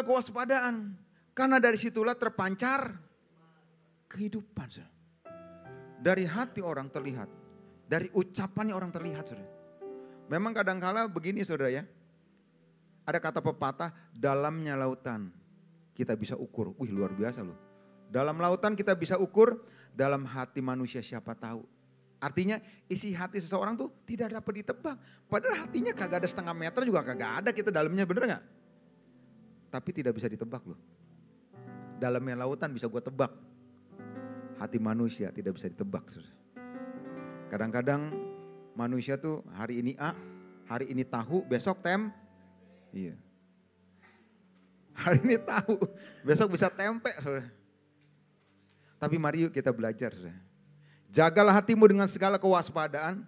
kewaspadaan. Karena dari situlah terpancar kehidupan. Saudara. Dari hati orang terlihat. Dari ucapannya orang terlihat. Saudara. Memang kadang-kala begini saudara ya. Ada kata pepatah, dalamnya lautan kita bisa ukur. Wih luar biasa loh. Dalam lautan kita bisa ukur, dalam hati manusia siapa tahu. Artinya isi hati seseorang tuh tidak dapat ditebak. Padahal hatinya kagak ada setengah meter juga kagak ada kita dalamnya, bener gak? Tapi tidak bisa ditebak loh. Dalamnya lautan bisa gue tebak. Hati manusia tidak bisa ditebak. Kadang-kadang manusia tuh hari ini A, hari ini tahu, besok iya. Hari ini tahu, besok bisa tempe, saudara. Tapi mari yuk kita belajar, saudara. Jagalah hatimu dengan segala kewaspadaan,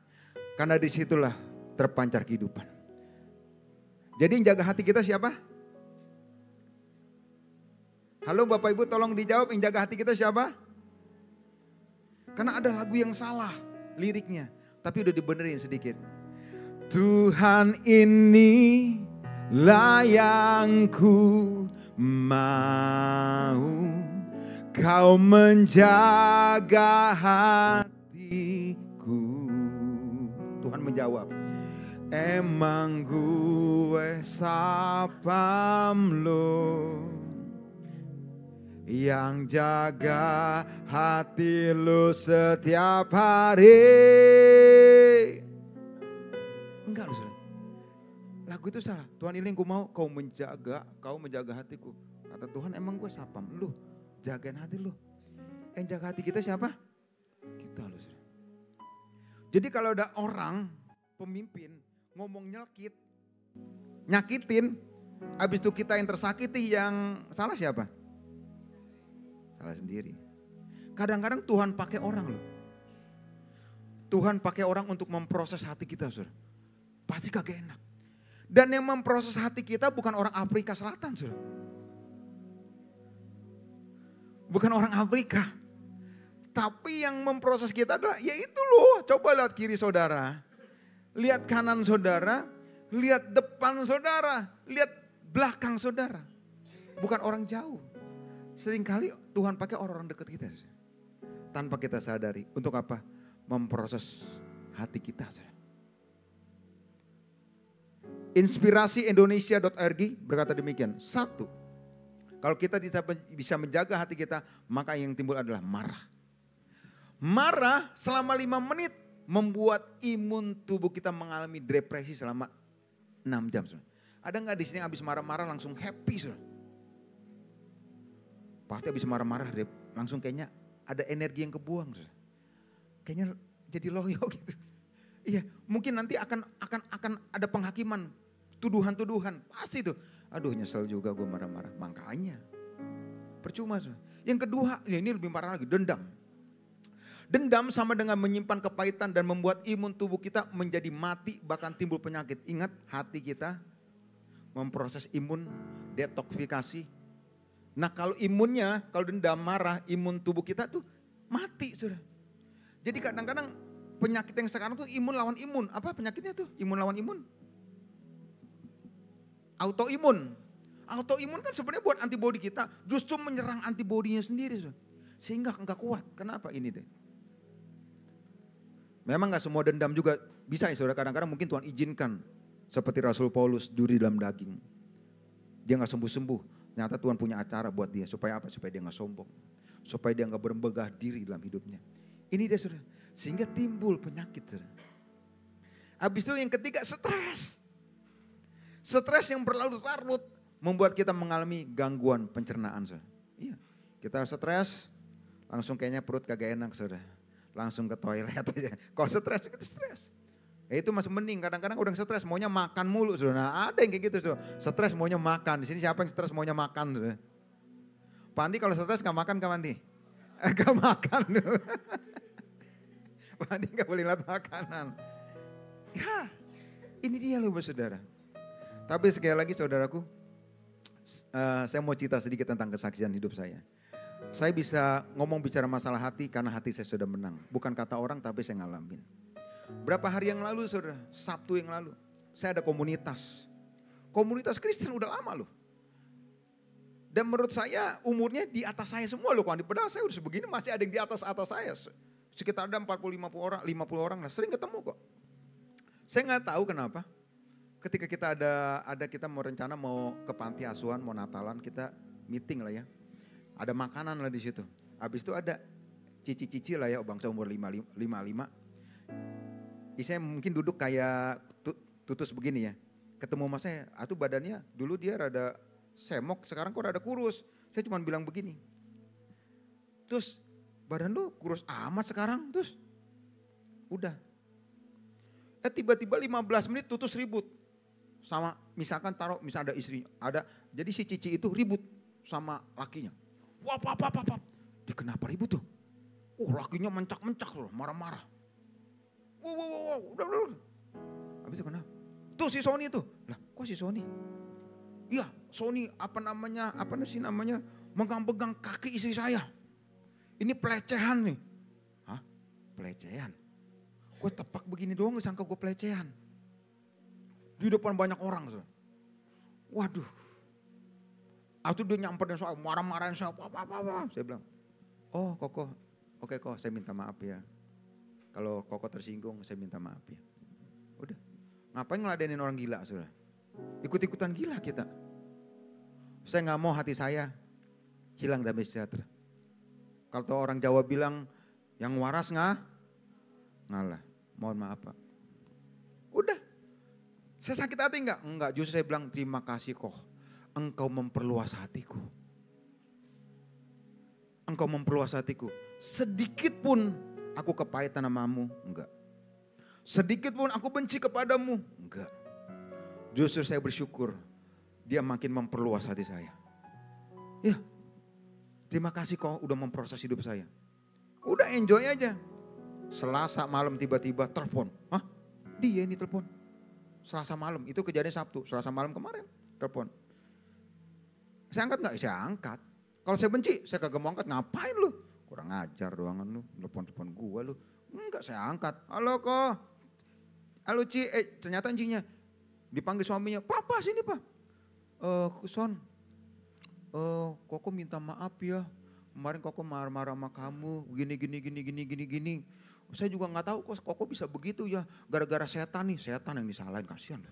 karena disitulah terpancar kehidupan. Jadi yang jaga hati kita siapa? Halo Bapak Ibu tolong dijawab, yang jaga hati kita siapa? Karena ada lagu yang salah liriknya, tapi udah dibenerin sedikit. Tuhan ini lah yang ku mau, kau menjaga hatiku. Tuhan menjawab, emang gue sapam lo, yang jaga hati lo setiap hari. Enggak loh saudara. Lagu itu salah. Tuhan ini yang ku mau, kau menjaga hatiku. Kata Tuhan, emang gue sapam lu, jagain hati lu. Yang jaga hati kita siapa? Kita loh. Jadi kalau ada orang, pemimpin, ngomong nyelkit, nyakitin, habis itu kita yang tersakiti, yang salah siapa? Salah sendiri. Kadang-kadang Tuhan pakai orang loh. Tuhan pakai orang untuk memproses hati kita, saudara. Pasti kagak enak. Dan yang memproses hati kita bukan orang Afrika Selatan, saudara. Bukan orang Afrika. Tapi yang memproses kita adalah, ya itu loh, coba lihat kiri saudara. Lihat kanan saudara, lihat depan saudara, lihat belakang saudara. Bukan orang jauh. Seringkali Tuhan pakai orang-orang dekat kita. Tanpa kita sadari. Untuk apa? Memproses hati kita. Inspirasiindonesia.org berkata demikian. 1. Kalau kita tidak bisa menjaga hati kita, maka yang timbul adalah marah. Marah selama 5 menit membuat imun tubuh kita mengalami depresi selama 6 jam. Ada nggak di sini habis marah-marah langsung happy? Pasti habis marah-marah langsung kayaknya ada energi yang kebuang. Kayaknya jadi loyo gitu. Iya, mungkin nanti akan ada penghakiman, tuduhan-tuduhan, pasti tuh. Aduh nyesel juga gue marah-marah, makanya percuma. Yang kedua, ini lebih parah lagi, dendam. Dendam sama dengan menyimpan kepahitan dan membuat imun tubuh kita menjadi mati, bahkan timbul penyakit. Ingat, hati kita memproses imun, detoksifikasi. Nah kalau imunnya, kalau dendam, marah, imun tubuh kita tuh mati sudah. Jadi kadang-kadang penyakit yang sekarang tuh imun lawan imun. Apa penyakitnya tuh? Imun lawan imun. Autoimun. Autoimun kan sebenarnya buat antibodi kita justru menyerang antibodinya sendiri. Sehingga enggak kuat. Kenapa ini deh? Memang gak semua dendam juga bisa ya saudara. Kadang-kadang mungkin Tuhan izinkan. Seperti Rasul Paulus duri dalam daging. Dia gak sembuh-sembuh. Ternyata Tuhan punya acara buat dia. Supaya apa? Supaya dia gak sombong. Supaya dia gak bermegah diri dalam hidupnya. Ini dia saudara. Sehingga timbul penyakit saudara. Habis itu yang ketiga stres. Stres yang berlarut-larut membuat kita mengalami gangguan pencernaan. Saudara. Iya, kita stres, langsung kayaknya perut kagak enak saudara. Langsung ke toilet aja. Kalau stres, kita stres. Ya itu masih mending, kadang-kadang udah stres maunya makan mulu saudara. Nah, ada yang kayak gitu saudara. Stres maunya makan, di sini siapa yang stres maunya makan saudara? Pandi kalau stres gak makan kan Pandi? Gak makan. Pandi gak boleh lihat makanan. Ya, ini dia loh saudara. Tapi sekali lagi saudaraku, saya mau cerita sedikit tentang kesaksian hidup saya. Saya bisa ngomong bicara masalah hati karena hati saya sudah menang. Bukan kata orang tapi saya ngalamin. Berapa hari yang lalu saudara, Sabtu yang lalu, saya ada komunitas. Komunitas Kristen udah lama loh. Dan menurut saya umurnya di atas saya semua loh. Padahal saya udah sebegini masih ada yang di atas saya. Sekitar ada 40-50 orang, 50 orang lah, sering ketemu kok. Saya gak tahu kenapa. Ketika kita kita mau rencana mau ke panti asuhan, mau Natalan, kita meeting lah ya. Ada makanan lah di situ. Habis itu ada cici-cici lah ya, bangsa umur 55. Saya mungkin duduk kayak tutus begini ya. Ketemu mas saya, atuh badannya dulu dia rada semok, sekarang kok rada kurus. Saya cuma bilang begini. Terus badan lu kurus amat sekarang, terus udah. Tiba-tiba 15 menit tutus ribut. Sama misalkan misalnya ada istri, jadi si cici itu ribut sama lakinya. Wah, dia kenapa ribut tuh? Lakinya mencak-mencak loh, marah-marah. Udah. Habis itu kenapa? Tuh si Sony tuh. Lah, kok si Sony? Iya, Sony apa sih namanya? Megang-pegang kaki istri saya. Ini pelecehan nih. Hah? Pelecehan? Gue tepak begini doang sangka gue pelecehan. Di depan banyak orang. So. Waduh. Itu dia nyamperin soal marah-marahin saya. Saya bilang, oh Koko, oke kok saya minta maaf ya. Kalau Koko tersinggung saya minta maaf ya. Udah. Ngapain ngeladenin orang gila saudara? Ikut-ikutan gila kita. Saya gak mau hati saya hilang damai sejahtera. Kalau orang Jawa bilang yang waras ngalah. Mohon maaf Pak. Udah. Saya sakit hati enggak? Enggak, justru saya bilang terima kasih kok. Engkau memperluas hatiku. Engkau memperluas hatiku. Sedikit pun aku kepahitan namamu, enggak. Sedikit pun aku benci kepadamu, enggak. Justru saya bersyukur dia makin memperluas hati saya. Ya, terima kasih kok udah memproses hidup saya. Udah enjoy aja. Selasa malam tiba-tiba telepon. Hah? Dia ini telepon. Selasa malam, itu kejadian Sabtu. Selasa malam kemarin telepon. Saya angkat gak? Saya angkat. Kalau saya benci, saya kagak mau angkat, ngapain lu? Kurang ajar doangan lu, telepon-telepon gua lu. Enggak, saya angkat. Halo kok. Halo Ci, ternyata Cinya dipanggil suaminya, Papa sini Pak. Son, Koko minta maaf ya. Kemarin Koko marah-marah sama kamu, gini. Saya juga nggak tahu kok Koko bisa begitu ya. Gara-gara setan nih, setan yang disalahin, kasihan.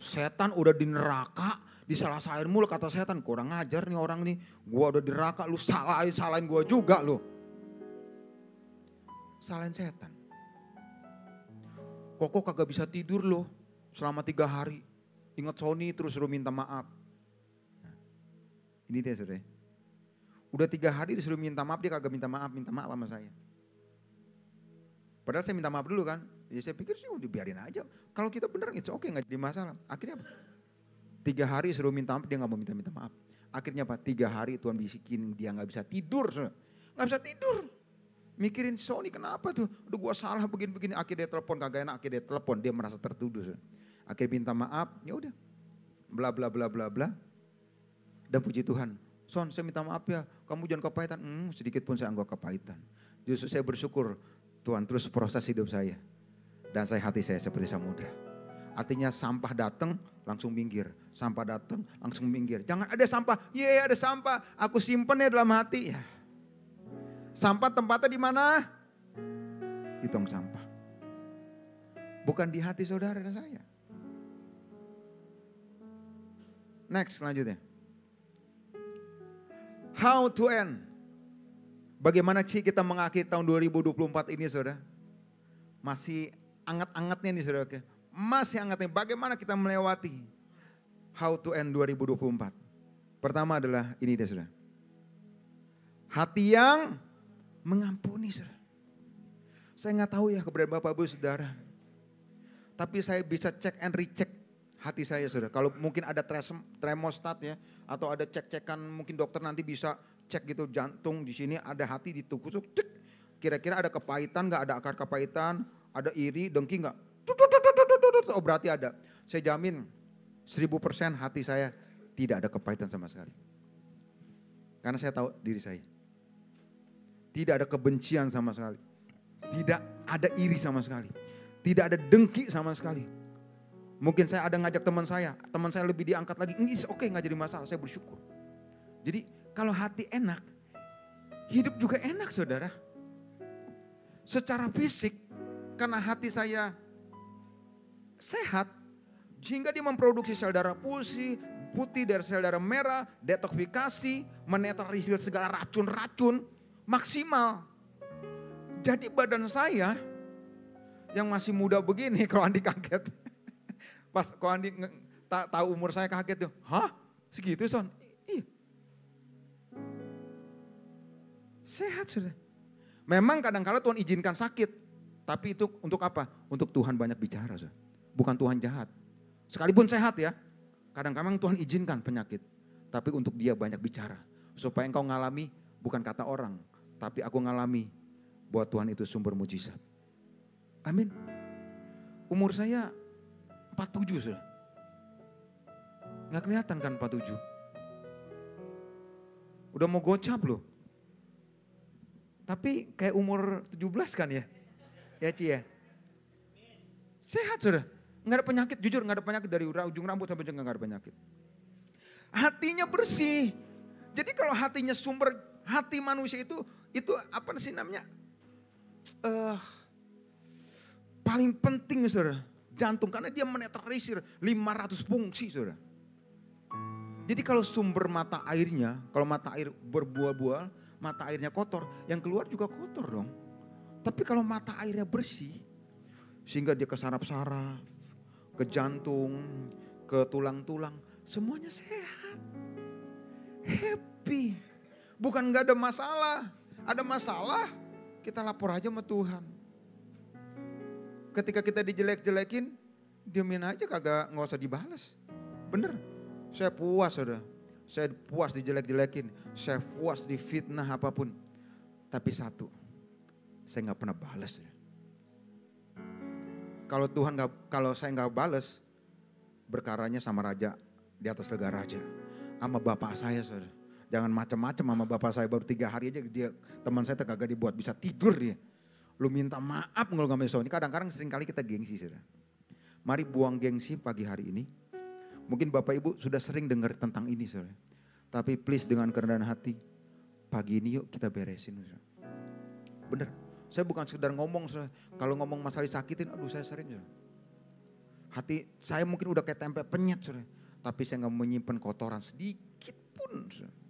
Setan udah di neraka, disalah-salahin mulu kata setan. Kurang ajar nih orang nih, gua udah di neraka, lu salahin gua juga lu. Salahin setan. Koko kagak bisa tidur loh selama 3 hari. Ingat Sony terus suruh minta maaf. Nah, ini dia saudara. Udah 3 hari disuruh minta maaf, dia kagak minta maaf sama saya. Padahal saya minta maaf dulu kan. Ya saya pikir sih udah biarin aja. Kalau kita bener it's okay, gak jadi masalah. Akhirnya apa? 3 hari suruh minta maaf, dia gak mau minta maaf. Akhirnya apa? 3 hari Tuhan bisikin dia gak bisa tidur. Gak bisa tidur. Mikirin Sony kenapa tuh? Udah gua salah begini-begini. Akhirnya dia telepon kagak enak, akhirnya dia telepon. Dia merasa tertuduh. Akhirnya minta maaf, ya udah. Bla bla bla bla bla. Dan puji Tuhan. Son, saya minta maaf ya. Kamu jangan kepahitan. Sedikit pun saya enggak kepahitan. Justru saya bersyukur Tuhan terus proses hidup saya. Dan hati saya seperti samudra. Artinya sampah datang langsung minggir. Sampah datang langsung minggir. Jangan ada sampah. Ada sampah. Aku simpen ya dalam hati. Ya. Sampah tempatnya di mana? Di tong sampah. Bukan di hati saudara dan saya. Next selanjutnya. How to end. Bagaimana Ci kita mengakhiri tahun 2024 ini saudara. Masih anget-angetnya nih saudara. Masih angetnya. Bagaimana kita melewati how to end 2024. Pertama adalah ini dia saudara. Hati yang mengampuni saudara. Saya gak tahu ya keberadaan Bapak Ibu saudara. Tapi saya bisa cek and recheck hati saya saudara. Kalau mungkin ada termostat ya. Atau ada cek-cekan mungkin dokter nanti bisa cek gitu jantung di sini ada hati ditusuk. Kira-kira ada kepahitan gak, ada akar kepahitan, ada iri, dengki gak? Oh berarti ada. Saya jamin 1000% hati saya tidak ada kepahitan sama sekali. Karena saya tahu diri saya. Tidak ada kebencian sama sekali. Tidak ada iri sama sekali. Tidak ada dengki sama sekali. Mungkin saya ada ngajak teman saya lebih diangkat lagi. Ini oke, gak jadi masalah, saya bersyukur. Jadi kalau hati enak, hidup juga enak saudara. Secara fisik, karena hati saya sehat, sehingga dia memproduksi sel darah putih dari sel darah merah, detoksifikasi, menetralisir segala racun-racun, maksimal. Jadi badan saya yang masih muda begini, kalau Andi kaget. Pas kalau Andi tahu umur saya kaget tuh, hah? Segitu Son? Iya. Sehat sudah. Memang kadang-kadang Tuhan izinkan sakit. Tapi itu untuk apa? Untuk Tuhan banyak bicara. Sudah. Bukan Tuhan jahat. Sekalipun sehat ya. Kadang-kadang Tuhan izinkan penyakit. Tapi untuk dia banyak bicara. Supaya engkau ngalami bukan kata orang. Tapi aku ngalami bahwa Tuhan itu sumber mujizat. Amin. Umur saya 47 sudah. Gak kelihatan kan 47. Udah mau gocap loh. Tapi kayak umur 17 kan ya. Ya Ci ya. Sehat sudah. Gak ada penyakit, jujur gak ada penyakit dari ujung rambut sampai ujung gak ada penyakit. Hatinya bersih. Jadi kalau hatinya sumber, hati manusia itu apa sih namanya? Paling penting saudara. Jantung, karena dia menetralisir 500 fungsi saudara. Jadi kalau sumber mata airnya, kalau mata air berbual-bual, mata airnya kotor, yang keluar juga kotor dong. Tapi kalau mata airnya bersih, sehingga dia ke saraf-saraf, ke jantung, ke tulang-tulang, semuanya sehat. Happy. Bukan gak ada masalah, ada masalah, kita lapor aja sama Tuhan. Ketika kita dijelek-jelekin, diamin aja kagak, nggak usah dibalas. Bener, saya puas saudara. Saya puas dijelek-jelekin, saya puas difitnah apapun. Tapi satu, saya nggak pernah balas. Kalau saya nggak balas, berkaranya sama raja di atas segala raja, sama bapak saya saudara. Jangan macam-macam sama bapak saya, baru 3 hari aja dia, teman saya kagak dibuat bisa tidur dia. Lu minta maaf kalau gak bisa. Ini kadang-kadang sering kali kita gengsi saudara. Mari buang gengsi pagi hari ini. Mungkin Bapak Ibu sudah sering dengar tentang ini saudara. Tapi please dengan kerendahan hati, pagi ini yuk kita beresin saudara. Bener, saya bukan sekedar ngomong saudara. Kalau ngomong masalah disakitin, aduh saya sering saudara. Hati saya mungkin udah kayak tempe penyet saudara. Tapi saya gak menyimpan kotoran sedikit pun saudara.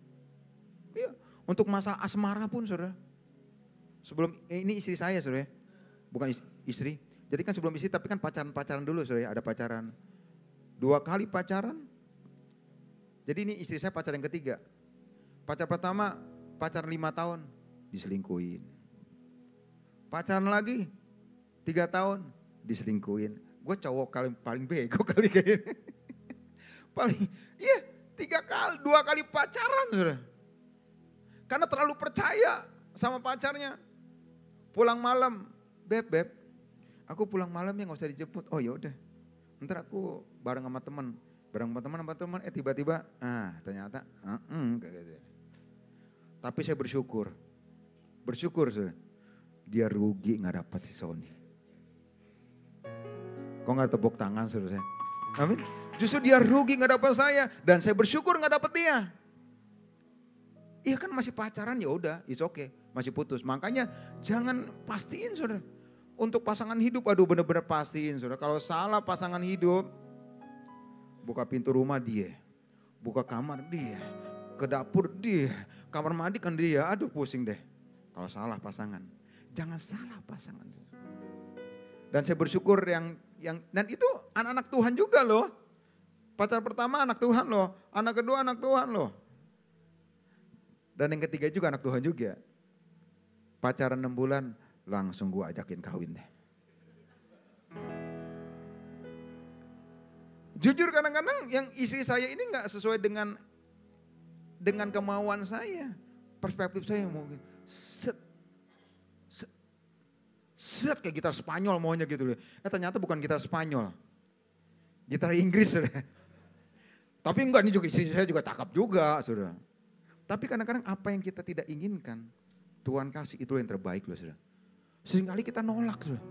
Ya, untuk masalah asmara pun saudara. Sebelum, ini istri saya saudara, bukan istri. Jadi kan sebelum istri tapi kan pacaran dulu saudara, ada pacaran 2 kali pacaran. Jadi ini istri saya pacar yang ketiga. Pacar pertama pacaran 5 tahun diselingkuhin. Pacaran lagi 3 tahun diselingkuhin. Gue cowok paling bego kali kayaknya. Paling, iya 2 kali pacaran saudara. Karena terlalu percaya sama pacarnya. Pulang malam, beb, aku pulang malam ya gak usah dijemput. Oh yaudah, ntar aku bareng sama teman. Tiba-tiba, ternyata, kayak gitu. Tapi saya bersyukur saudara. Dia rugi gak dapat si Sony. Kok gak tepuk tangan saudara saya? Amin. Justru dia rugi gak dapat saya. Dan saya bersyukur gak dapat dia. Iya kan masih pacaran ya udah, it's okay, masih putus. Makanya jangan pastiin saudara. Untuk pasangan hidup, aduh bener-bener pastiin saudara. Kalau salah pasangan hidup, buka pintu rumah dia, buka kamar dia, ke dapur dia, kamar mandi kan dia, aduh pusing deh. Kalau salah pasangan, jangan salah pasangan. Dan saya bersyukur yang dan itu anak-anak Tuhan juga loh. Pacar pertama anak Tuhan loh, anak kedua anak Tuhan loh. Dan yang ketiga juga anak Tuhan juga. Pacaran 6 bulan langsung gue ajakin kawin deh. Jujur kadang-kadang yang istri saya ini gak sesuai dengan kemauan saya. Perspektif saya mungkin set kayak gitar Spanyol maunya gitu loh. Ternyata bukan gitar Spanyol. Gitar Inggris saudara. Tapi enggak, ini juga istri saya juga cakep juga saudara. Tapi kadang-kadang apa yang kita tidak inginkan, Tuhan kasih itu yang terbaik loh saudara. Seringkali kita nolak saudara.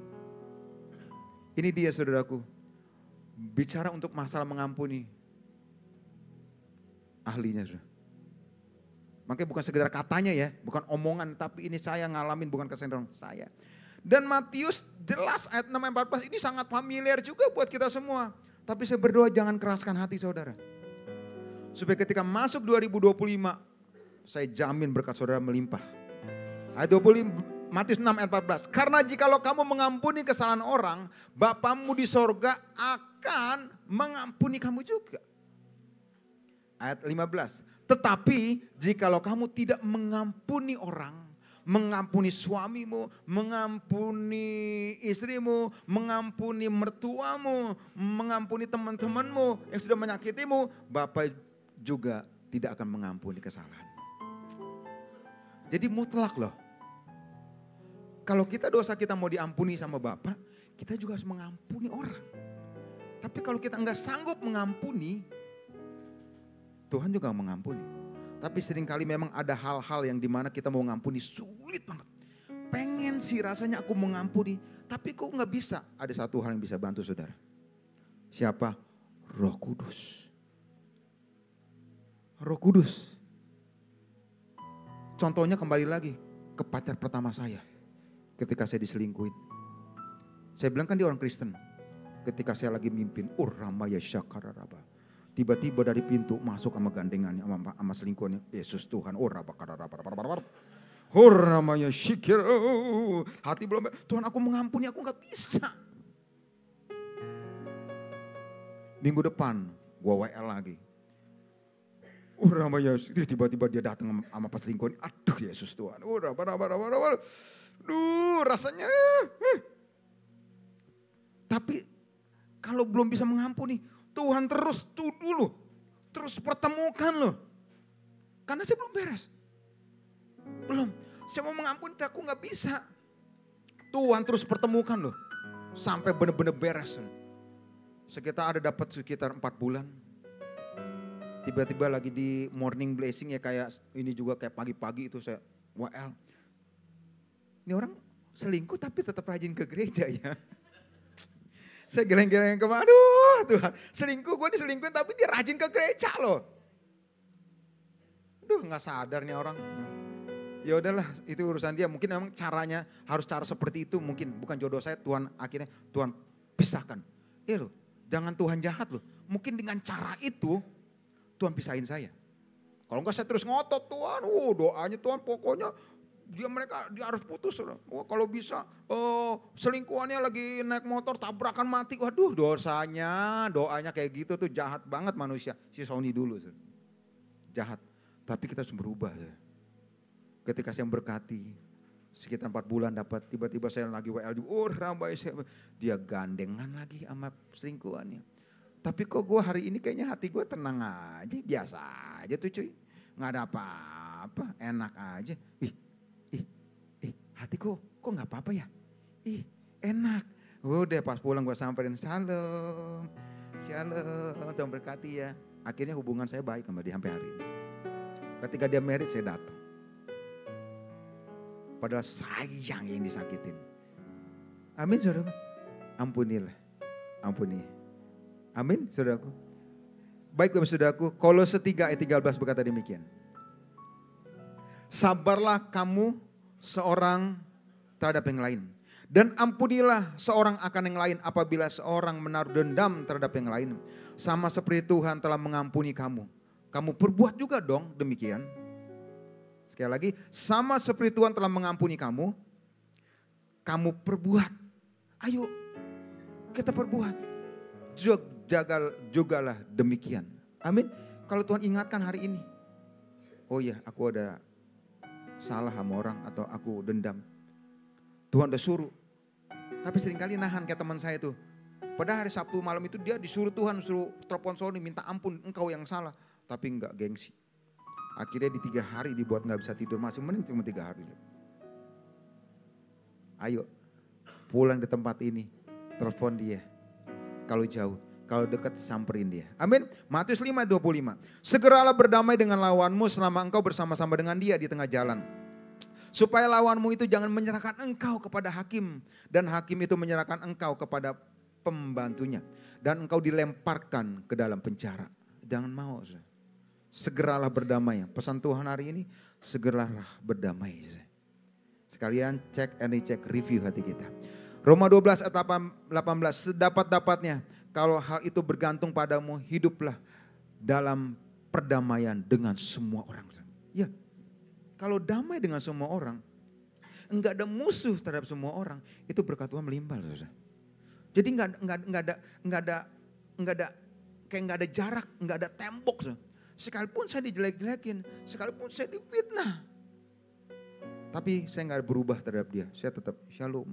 Ini dia saudaraku, bicara untuk masalah mengampuni. Ahlinya saudara. Makanya bukan sekedar katanya ya, bukan omongan, tapi ini saya ngalamin, bukan kesendirian saya. Dan Matius jelas ayat 6-14 ini sangat familiar juga buat kita semua. Tapi saya berdoa jangan keraskan hati saudara. Supaya ketika masuk 2025, saya jamin berkat saudara melimpah. Ayat 25, Matius 6 ayat 14. Karena jikalau kamu mengampuni kesalahan orang, Bapamu di sorga akan mengampuni kamu juga. Ayat 15. Tetapi jikalau kamu tidak mengampuni orang, mengampuni suamimu, mengampuni istrimu, mengampuni mertuamu, mengampuni teman-temanmu yang sudah menyakitimu, Bapa juga tidak akan mengampuni kesalahan. Jadi mutlak loh. Kalau kita dosa kita mau diampuni sama Bapa, kita juga harus mengampuni orang. Tapi kalau kita enggak sanggup mengampuni, Tuhan juga mengampuni. Tapi seringkali memang ada hal-hal yang dimana kita mau mengampuni sulit banget. Pengen sih rasanya aku mengampuni, tapi kok enggak bisa. Ada satu hal yang bisa bantu saudara. Siapa? Roh Kudus. Roh Kudus. Contohnya kembali lagi ke pacar pertama saya. Ketika saya diselingkuhin. Saya bilang kan dia orang Kristen. Ketika saya lagi mimpin. Ramaya syakararaba. Tiba-tiba dari pintu masuk sama gandengannya. Sama selingkuhannya. Yesus Tuhan. Ramaya syikir. Hati belum. Tuhan aku mengampuni. Aku gak bisa. Minggu depan. Gua WL lagi. Ramaya, tiba-tiba dia datang sama selingkuhan. Aduh Yesus Tuhan. Rasanya. Tapi kalau belum bisa mengampuni, Tuhan terus dulu. Terus pertemukan loh. Karena saya belum beres. Belum. Saya mau mengampuni tapi aku gak bisa. Tuhan terus pertemukan loh. Sampai benar-benar beres. Sekitar 4 bulan. Tiba-tiba lagi di morning blessing ya, kayak ini juga kayak pagi-pagi itu saya WL. Ini orang selingkuh tapi tetap rajin ke gereja ya. Saya geleng-geleng aduh Tuhan, selingkuh, gue diselingkuhin tapi dia rajin ke gereja loh. Aduh, nggak sadar nih orang. Ya udahlah, itu urusan dia. Mungkin memang caranya harus cara seperti itu, mungkin bukan jodoh saya. Tuhan akhirnya Tuhan pisahkan. Loh, jangan Tuhan jahat loh. Mungkin dengan cara itu Tuhan pisahin saya. Kalau enggak saya terus ngotot, Tuhan, doanya Tuhan pokoknya dia harus putus. Kalau bisa selingkuhannya lagi naik motor tabrakan mati. Waduh, doanya kayak gitu tuh jahat banget manusia. Si Sony dulu jahat. Tapi kita harus berubah ya. Ketika saya berkati sekitar 4 bulan dapat, tiba-tiba saya lagi WL ramai dia gandengan lagi sama selingkuhannya. Tapi kok gue hari ini kayaknya hati gue tenang aja, biasa aja tuh cuy. Nggak ada apa-apa, enak aja. Hati kok nggak apa-apa ya? Enak. Udah pas pulang gue samperin, shalom, Tuhan berkati ya. Akhirnya hubungan saya baik sama dia sampai hari ini. Ketika dia married saya datang. Padahal sayang yang disakitin. Amin saudaraku. Ampunilah. Ampuni. Amin saudaraku. Baik Bapak saudaraku. Kolose 3 ayat 13 berkata demikian. Sabarlah kamu seorang terhadap yang lain. Dan ampunilah seorang akan yang lain apabila seorang menaruh dendam terhadap yang lain. Sama seperti Tuhan telah mengampuni kamu. Kamu perbuat juga dong demikian. Sekali lagi, sama seperti Tuhan telah mengampuni kamu, kamu perbuat. Ayo, kita perbuat. Jugalah demikian. Amin. Kalau Tuhan ingatkan hari ini, oh iya aku ada salah sama orang atau aku dendam. Tuhan udah suruh. Tapi seringkali nahan kayak teman saya tuh. Pada hari Sabtu malam itu dia disuruh Tuhan, suruh telepon Sony minta ampun, engkau yang salah. Tapi enggak, gengsi. Akhirnya di 3 hari dibuat gak bisa tidur, masih mending cuma 3 hari. Ayo pulang di tempat ini, telepon dia. Kalau jauh, kalau dekat samperin dia. Amin. Matius 5:25. Segeralah berdamai dengan lawanmu selama engkau bersama-sama dengan dia di tengah jalan. Supaya lawanmu itu jangan menyerahkan engkau kepada hakim. Dan hakim itu menyerahkan engkau kepada pembantunya. Dan engkau dilemparkan ke dalam penjara. Jangan mau. Segeralah berdamai. Pesan Tuhan hari ini, segeralah berdamai. Sekalian cek and recheck, review hati kita. Roma 12 ayat 18, sedapat-dapatnya kalau hal itu bergantung padamu, hiduplah dalam perdamaian dengan semua orang. Ya, kalau damai dengan semua orang, enggak ada musuh terhadap semua orang, itu berkat Tuhan melimpah. Jadi enggak ada jarak, enggak ada tembok. Sekalipun saya dijelek-jelekin, sekalipun saya difitnah. Tapi saya enggak berubah terhadap dia, saya tetap shalom.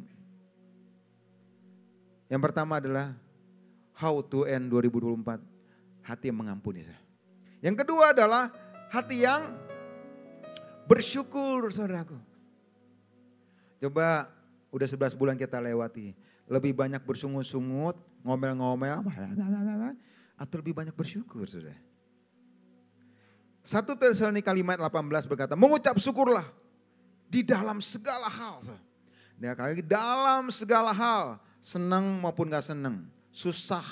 Yang pertama adalah how to end 2024, hati yang mengampuni. Yang kedua adalah hati yang bersyukur, saudaraku. Coba udah 11 bulan kita lewati, lebih banyak bersungut-sungut, ngomel-ngomel, atau lebih banyak bersyukur, saudara. 1 Tesalonika 5:18 berkata, mengucap syukurlah di dalam segala hal. Nah, kali dalam segala hal, senang maupun gak senang, susah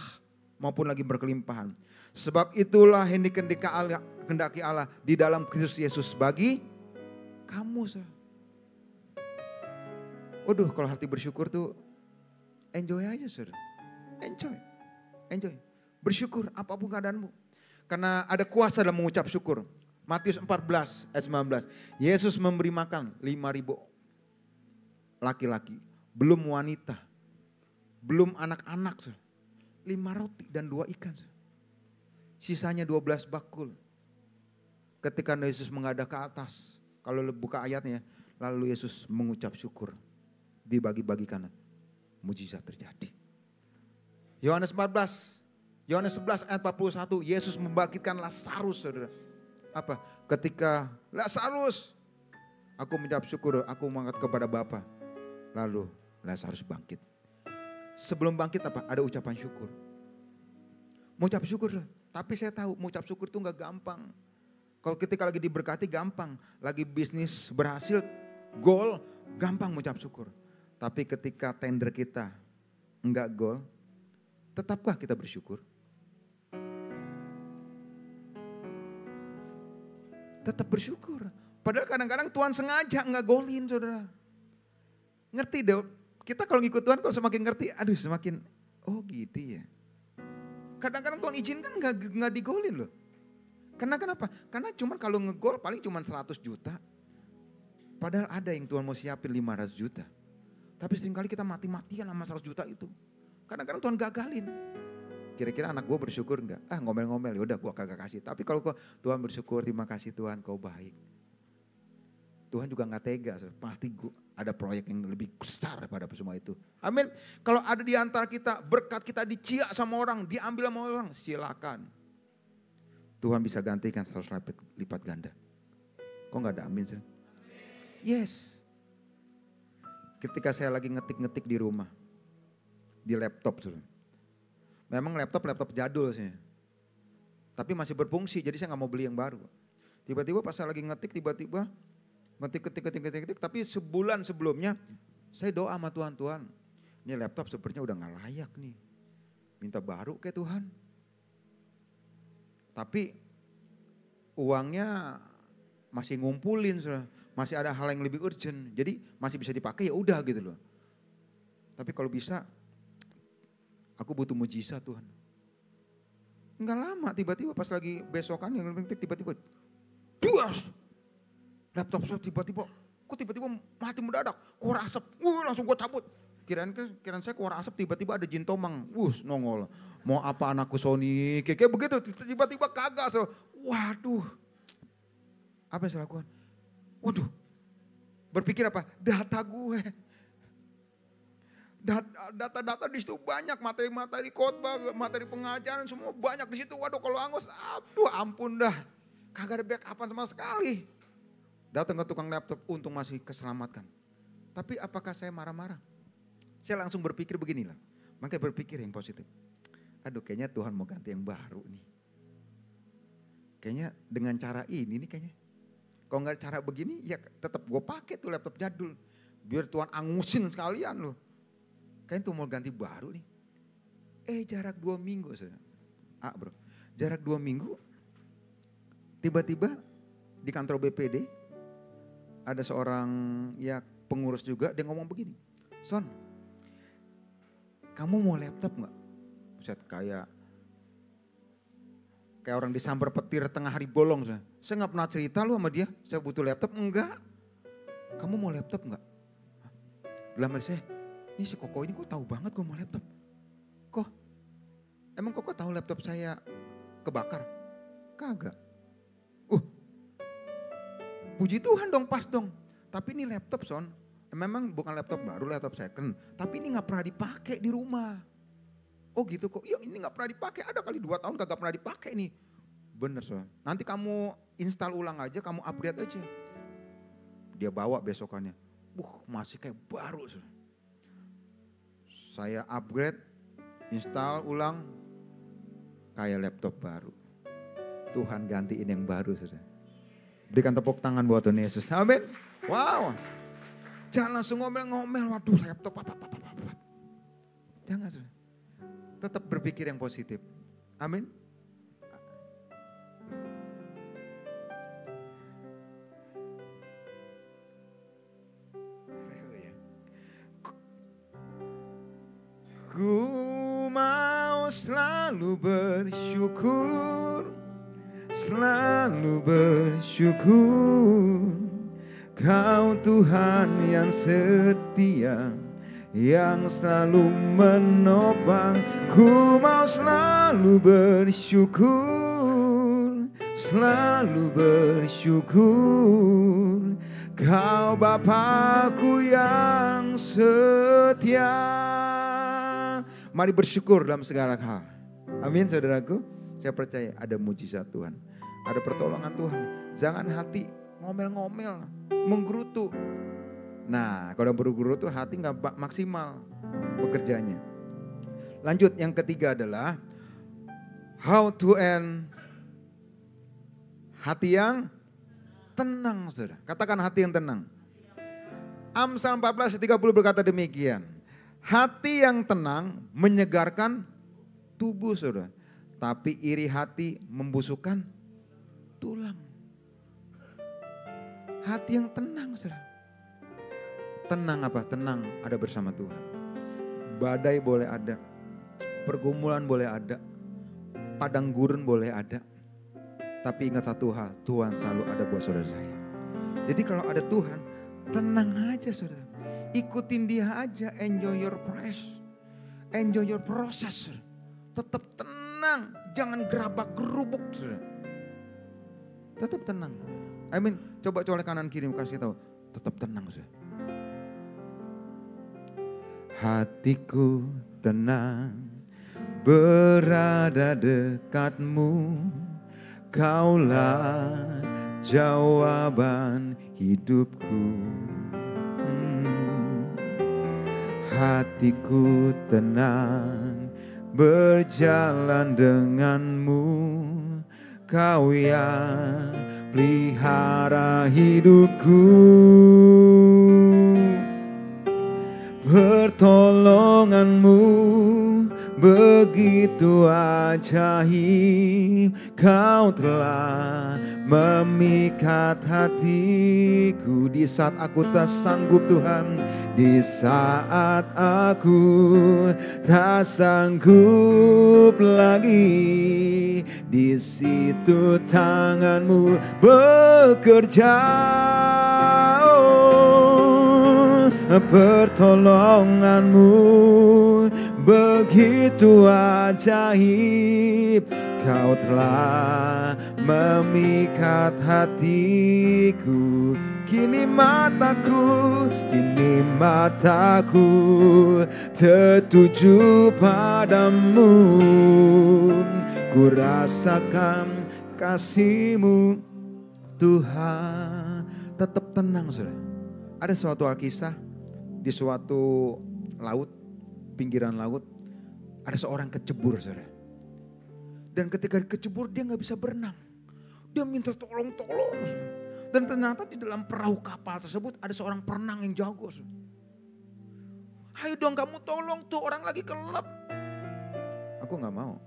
maupun lagi berkelimpahan. Sebab itulah yang dikehendaki Allah di dalam Kristus Yesus bagi kamu. Waduh, kalau hati bersyukur tuh enjoy aja, saudara. Enjoy. Bersyukur apapun keadaanmu. Karena ada kuasa dalam mengucap syukur. Matius 14 ayat 19. Yesus memberi makan 5.000 laki-laki. Belum wanita. Belum anak-anak. 5 roti dan 2 ikan. Sisanya 12 bakul. Ketika Yesus menghadap ke atas. Kalau buka ayatnya. Lalu Yesus mengucap syukur. Dibagi-bagikan. Mujizat terjadi. Yohanes 11 ayat 41, Yesus membangkitkan Lazarus, saudara. Apa? Ketika Lazarus, aku mengucap syukur, aku mengangkat kepada Bapa. Lalu Lazarus bangkit. Sebelum bangkit apa? Ada ucapan syukur. Mengucap syukur, Tapi saya tahu mengucap syukur itu gak gampang. Kalau ketika lagi diberkati gampang. Lagi bisnis berhasil, goal, gampang mengucap syukur. Tapi ketika tender kita enggak goal, tetapkah kita bersyukur? Tetap bersyukur. Padahal kadang-kadang Tuhan sengaja enggak golin, saudara. Ngerti deh, kita kalau ngikut Tuhan kalau semakin ngerti, aduh semakin, oh gitu ya. Kadang-kadang Tuhan izinkan enggak digolin loh. Karena kenapa? Karena cuman kalau ngegol paling cuman 100 juta. Padahal ada yang Tuhan mau siapin 500 juta. Tapi seringkali kita mati-matian sama 100 juta itu. Kadang-kadang Tuhan gagalin. Kira-kira anak gue bersyukur enggak? Ngomel-ngomel, ya udah gue kagak kasih. Tapi kalau Tuhan bersyukur, terima kasih Tuhan kau baik. Tuhan juga gak tega, pasti ada proyek yang lebih besar daripada semua itu. Amin. Kalau ada di antara kita, berkat kita diciak sama orang, diambil sama orang, silakan. Tuhan bisa gantikan 100 lipat ganda. Kok gak ada amin sih? Yes. Ketika saya lagi ngetik-ngetik di rumah, di laptop. Memang laptop jadul sih. Tapi masih berfungsi, jadi saya gak mau beli yang baru. Tiba-tiba pas saya lagi ngetik, tiba-tiba ngetik, tapi sebulan sebelumnya saya doa sama Tuhan, ini laptop sepertinya udah gak layak nih, minta baru ke Tuhan. Tapi uangnya masih ngumpulin, masih ada hal yang lebih urgent, jadi masih bisa dipakai ya udah gitu loh. Tapi kalau bisa, aku butuh mujizat Tuhan. Enggak lama, tiba-tiba pas lagi besokan yang ngetik tiba-tiba, duas. Laptop saya tiba-tiba mati mendadak, keluar asap, langsung gue cabut. Kirain saya keluar asap tiba-tiba ada jin tomang, nongol. Mau apa anakku Sony, kayak begitu, tiba-tiba kagak. Waduh, apa yang saya lakukan? Waduh, berpikir apa? Data gue. Data-data di situ banyak, materi-materi khotbah, materi pengajaran semua banyak di situ. Waduh kalau angus, aduh ampun dah, kagak ada backupan sama sekali. Datang ke tukang laptop, untung masih keselamatkan. Tapi apakah saya marah-marah? Saya langsung berpikir beginilah. Makanya berpikir yang positif. Aduh kayaknya Tuhan mau ganti yang baru nih. Kayaknya dengan cara ini nih kayaknya. Kalau nggak cara begini ya tetap gue pakai tuh laptop jadul. Biar Tuhan angusin sekalian loh. Kayaknya tuh mau ganti baru nih. Jarak 2 minggu saudara. Bro. Jarak 2 minggu. Tiba-tiba di kantor BPD. Ada seorang ya pengurus juga, dia ngomong begini, Son, kamu mau laptop gak? Buset kayak orang disambar petir tengah hari bolong. Saya gak pernah cerita lu sama dia, saya butuh laptop, enggak. Kamu mau laptop gak? Dalam hati saya, ini si Koko ini kok tahu banget gue mau laptop. Kok? Emang Koko tahu laptop saya kebakar? Kagak. Puji Tuhan dong, pas dong. Tapi ini laptop Son, memang bukan laptop baru, laptop second. Tapi ini gak pernah dipakai di rumah. Oh gitu kok, iya ini gak pernah dipakai. Ada kali 2 tahun kagak pernah dipakai nih. Bener Son, nanti kamu install ulang aja, kamu upgrade aja. Dia bawa besokannya, masih kayak baru Son. Saya upgrade, install ulang, kayak laptop baru. Tuhan gantiin yang baru Son. Berikan tepuk tangan buat Tuhan Yesus. Amin. Wow. Jangan langsung ngomel-ngomel. Waduh laptop apa. Jangan. Tetap berpikir yang positif. Amin. Ku mau selalu bersyukur. Selalu bersyukur, Kau Tuhan yang setia, yang selalu menopang. Ku mau selalu bersyukur, selalu bersyukur, Kau Bapakku yang setia. Mari bersyukur dalam segala hal. Amin saudaraku. Saya percaya ada mujizat Tuhan, ada pertolongan Tuhan. Jangan hati ngomel-ngomel, menggerutu. Nah kalau bergerutu hati gak maksimal bekerjanya. Lanjut yang ketiga adalah How to end hati yang tenang, saudara. Katakan hati yang tenang. Amsal 14:30 berkata demikian. Hati yang tenang menyegarkan tubuh, saudara. Tapi iri hati membusukkan tulang. Hati yang tenang, saudara. Tenang apa? Tenang ada bersama Tuhan. Badai boleh ada, pergumulan boleh ada, padang gurun boleh ada. Tapi ingat satu hal, Tuhan selalu ada buat saudara saya. Jadi kalau ada Tuhan, tenang aja saudara. Ikutin dia aja, enjoy your press. Enjoy your process. Saudara. Tetap tenang, jangan gerabak gerubuk saudara. Tetap tenang. Coba colek kanan kiri kasih tahu, tetap tenang saudara. Hatiku tenang berada dekatmu, kaulah jawaban hidupku. Hatiku tenang berjalan denganmu, kau yang pelihara hidupku. Pertolonganmu begitu ajaib, kau telah memikat hatiku. Di saat aku tak sanggup Tuhan, di saat aku tak sanggup lagi, di situ tanganmu bekerja. Pertolonganmu begitu ajaib, kau telah memikat hatiku. Kini mataku tertuju padamu, ku rasakan kasih-Mu Tuhan. Tetap tenang saudara. Ada suatu Alkisah di suatu laut, pinggiran laut, ada seorang kecebur saudara. Dan ketika kecebur dia gak bisa berenang. Dia minta tolong. Dan ternyata di dalam perahu kapal tersebut ada seorang perenang yang jago. Ayo dong kamu tolong tuh orang lagi kelelap. Aku gak mau.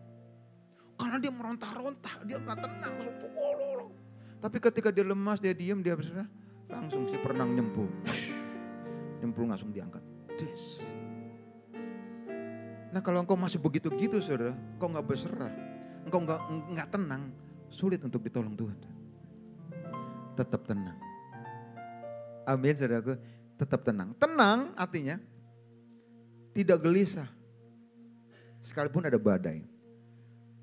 Karena dia meronta-ronta, dia gak tenang. Tapi ketika dia lemas, dia diam, dia berserah. Langsung si perenang nyemplung. Nyemplung langsung diangkat. Des. Nah kalau engkau masih begitu-gitu saudara, engkau gak berserah, engkau gak tenang, sulit untuk ditolong Tuhan. Tetap tenang. Amin saudaraku, tetap tenang. Tenang artinya tidak gelisah, sekalipun ada badai.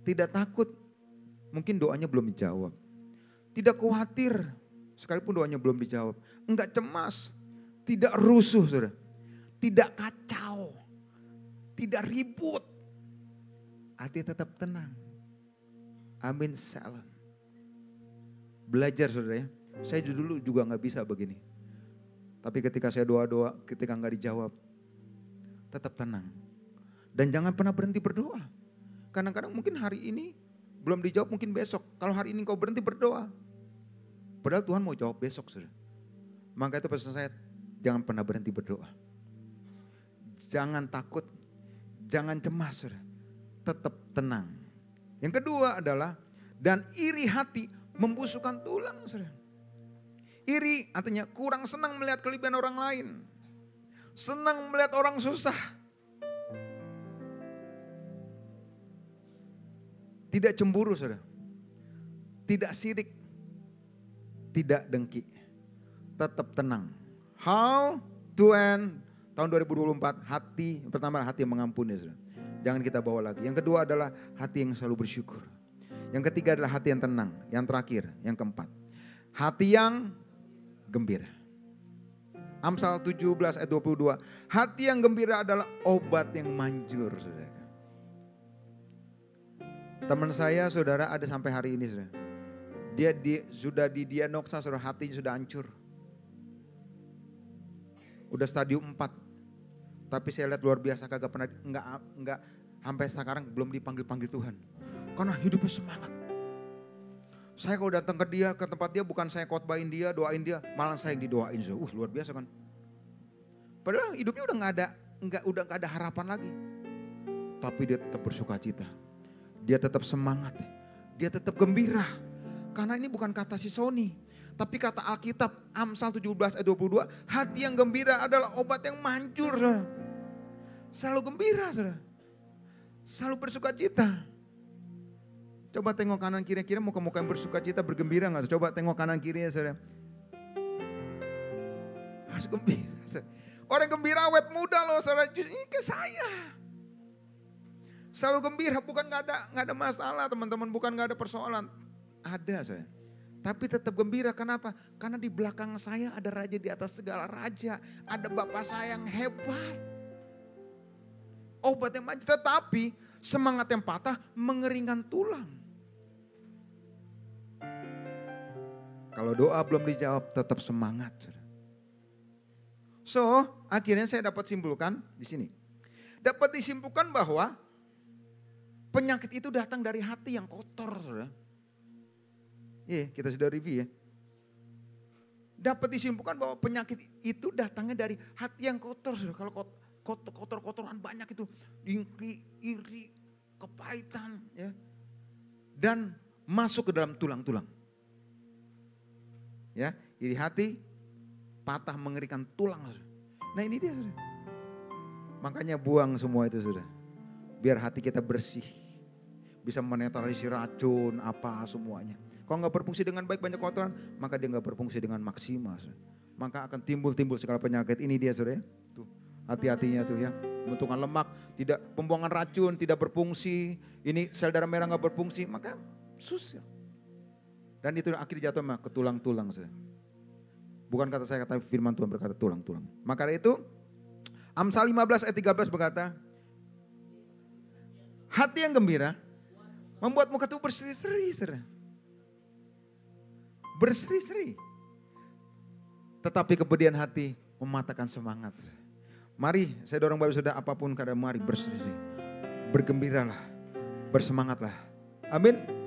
Tidak takut, mungkin doanya belum dijawab. Tidak khawatir, sekalipun doanya belum dijawab. Enggak cemas, tidak rusuh saudara, tidak kacau, tidak ribut. Artinya tetap tenang. Amin, salam. Belajar saudara ya. Saya dulu juga gak bisa begini. Tapi ketika saya doa-doa, ketika gak dijawab, tetap tenang. Dan jangan pernah berhenti berdoa. Kadang-kadang mungkin hari ini belum dijawab, mungkin besok. Kalau hari ini kau berhenti berdoa, padahal Tuhan mau jawab besok saudara. Maka itu pesan saya, jangan pernah berhenti berdoa. Jangan takut, jangan cemas saudara. Tetap tenang. Yang kedua adalah, dan iri hati membusukkan tulang saudara. Iri artinya kurang senang melihat kelebihan orang lain. Senang melihat orang susah. Tidak cemburu saudara. Tidak sirik. Tidak dengki. Tetap tenang. How to end tahun 2024, hati pertama hati yang mengampuni saudara. Jangan kita bawa lagi. Yang kedua adalah hati yang selalu bersyukur. Yang ketiga adalah hati yang tenang. Yang terakhir, yang keempat, hati yang gembira. Amsal 17 ayat 22. Hati yang gembira adalah obat yang manjur saudara. Teman saya saudara ada sampai hari ini saudara. Dia sudah didiagnosa saudara, hatinya sudah hancur. Udah stadium 4. Tapi saya lihat luar biasa, kagak pernah enggak sampai sekarang belum dipanggil Tuhan. Karena hidupnya semangat. Saya kalau datang ke dia, ke tempat dia, bukan saya khotbahin dia, doain dia, malah saya yang didoain. Luar biasa kan. Padahal hidupnya udah nggak ada harapan lagi. Tapi dia tetap bersuka cita. Dia tetap semangat. Dia tetap gembira. Karena ini bukan kata si Sony. Tapi kata Alkitab, Amsal 17 ayat 22, hati yang gembira adalah obat yang manjur. Saudara. Selalu gembira, saudara. Selalu bersuka cita. Coba tengok kanan kiri, kira muka-muka yang bersuka cita, bergembira gak? Coba tengok kanan kirinya, saudara. Harus gembira. Saudara. Orang gembira awet muda loh, saudara. Ini ke saya. Selalu gembira, bukan gak ada masalah teman-teman, bukan gak ada persoalan. Ada saya. Tapi tetap gembira, kenapa? Karena di belakang saya ada raja di atas segala raja. Ada Bapak saya yang hebat. Obat yang maju, tetapi semangat yang patah mengeringkan tulang. Kalau doa belum dijawab, tetap semangat. So, akhirnya saya dapat simpulkan di sini. Dapat disimpulkan bahwa penyakit itu datang dari hati yang kotor. Iya, kita sudah review ya. Dapat disimpulkan bahwa penyakit itu datangnya dari hati yang kotor. Kalau kotor-kotoran banyak itu, dengki, iri, kepahitan, ya, dan masuk ke dalam tulang-tulang. Ya, iri hati, patah mengerikan tulang. Nah ini dia, saudara. Makanya buang semua itu, saudara. Biar hati kita bersih, bisa menetralisir racun, apa semuanya. Kalau nggak berfungsi dengan baik, banyak kotoran, maka dia nggak berfungsi dengan maksimal. Saudara. Maka akan timbul segala penyakit. Ini dia, saudara. Tuh, hati-hatinya tuh ya. Pembentukan lemak, tidak, pembuangan racun tidak berfungsi. Ini sel darah merah nggak berfungsi, maka susah. Dan itu akhirnya jatuh ke tulang-tulang. Bukan kata saya, kata firman Tuhan berkata tulang-tulang. Maka dari itu Amsal 15 ayat 13 berkata, hati yang gembira membuat muka itu berseri-seri. Berseri-seri. Tetapi kepedihan hati mematahkan semangat. Mari saya dorong Bapak Saudara, apapun keadaan, mari berseri-seri. Bergembiralah, bersemangatlah. Amin.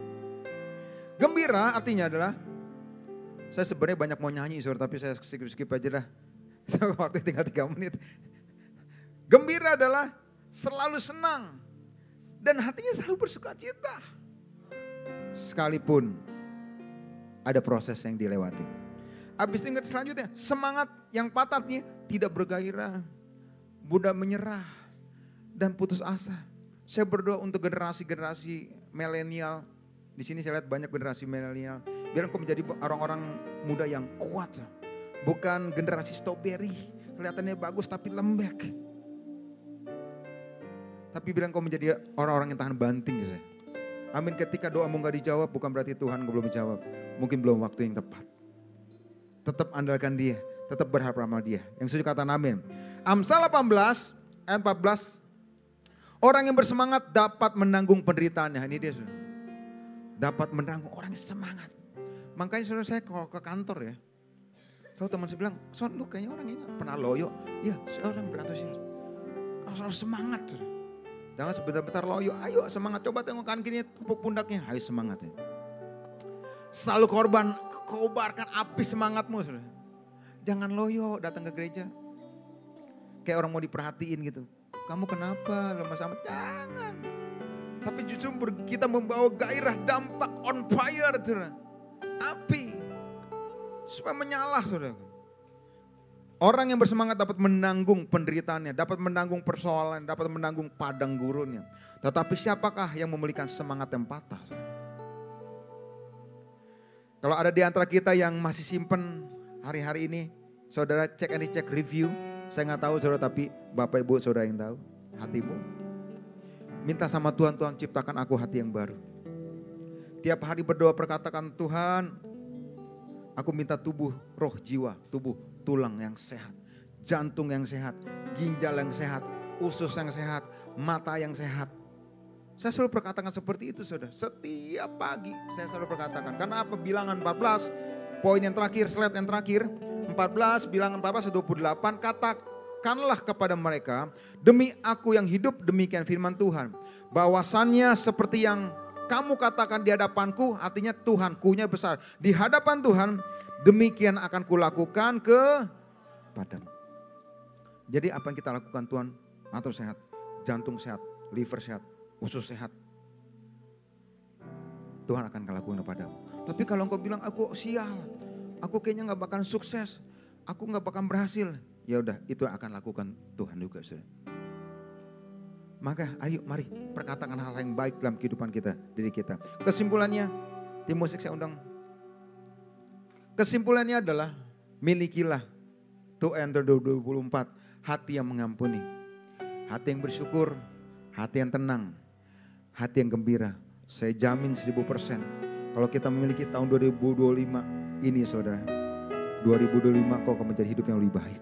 Gembira artinya adalah, saya sebenarnya banyak mau nyanyi saudara, tapi saya skip aja dah. Waktu tinggal 3 menit. Gembira adalah selalu senang dan hatinya selalu bersuka cita. Sekalipun ada proses yang dilewati. Habis itu selanjutnya, semangat yang patahnya tidak bergairah, mudah menyerah dan putus asa. Saya berdoa untuk generasi-generasi milenial. Di sini saya lihat banyak generasi milenial. Biar engkau menjadi orang-orang muda yang kuat. Bukan generasi strawberry, kelihatannya bagus tapi lembek. Tapi bilang engkau menjadi orang-orang yang tahan banting. Saya. Amin, ketika doamu gak dijawab bukan berarti Tuhan belum menjawab. Mungkin belum waktu yang tepat. Tetap andalkan dia, tetap berharap sama dia. Yang setuju kata amin. Amsal 18 ayat 14. Orang yang bersemangat dapat menanggung penderitaannya. Ini dia saudara. Dapat menanggung orang yang semangat. Makanya saudara, saya kalau ke kantor ya. Tahu teman saya bilang, Son lu kayaknya orang yang pernah loyo. Ya orang berantusias. Harus semangat saudara. Jangan sebentar-bentar loyo. Ayo semangat, coba tengok kanan kiri tepuk pundaknya. Ayo semangat ya. Selalu kobarkan api semangatmu saudara. Jangan loyo datang ke gereja. Kayak orang mau diperhatiin gitu. Kamu kenapa lemah sama? Jangan. Tapi justru kita membawa gairah, dampak on fire saudara. Api. Supaya menyala saudara. Orang yang bersemangat dapat menanggung penderitaannya, dapat menanggung persoalan, dapat menanggung padang gurunnya. Tetapi siapakah yang memiliki semangat yang patah? Kalau ada di antara kita yang masih simpen hari-hari ini, saudara cek and cek review. Saya nggak tahu saudara, tapi Bapak Ibu saudara yang tahu hatimu. Minta sama Tuhan, Tuhan ciptakan aku hati yang baru. Tiap hari berdoa perkatakan, Tuhan aku minta tubuh, roh, jiwa, tubuh, tulang yang sehat, jantung yang sehat, ginjal yang sehat, usus yang sehat, mata yang sehat. Saya selalu perkatakan seperti itu saudara. Setiap pagi saya selalu perkatakan. Karena apa? Bilangan 14, poin yang terakhir, slide yang terakhir. 14, bilangan 14, 28, katakanlah kepada mereka, demi aku yang hidup, demikian firman Tuhan. Bahwasannya seperti yang kamu katakan di hadapanku, artinya Tuhan, kunya besar. Di hadapan Tuhan, demikian akan kulakukan kepadamu. Jadi apa yang kita lakukan Tuhan? Atur sehat, jantung sehat, liver sehat, usus sehat. Tuhan akan lakukan kepadamu. Tapi kalau engkau bilang aku sial, aku kayaknya gak bakal sukses, aku gak bakal berhasil. Ya udah, itu akan lakukan Tuhan juga. Saudara. Maka ayo mari perkatakan hal yang baik dalam kehidupan kita, diri kita. Kesimpulannya, tim musik saya undang. Kesimpulannya adalah milikilah to enter 2024 hati yang mengampuni, hati yang bersyukur, hati yang tenang, hati yang gembira. Saya jamin 1000% kalau kita memiliki tahun 2025 ini saudara, 2025 kau akan menjadi hidup yang lebih baik.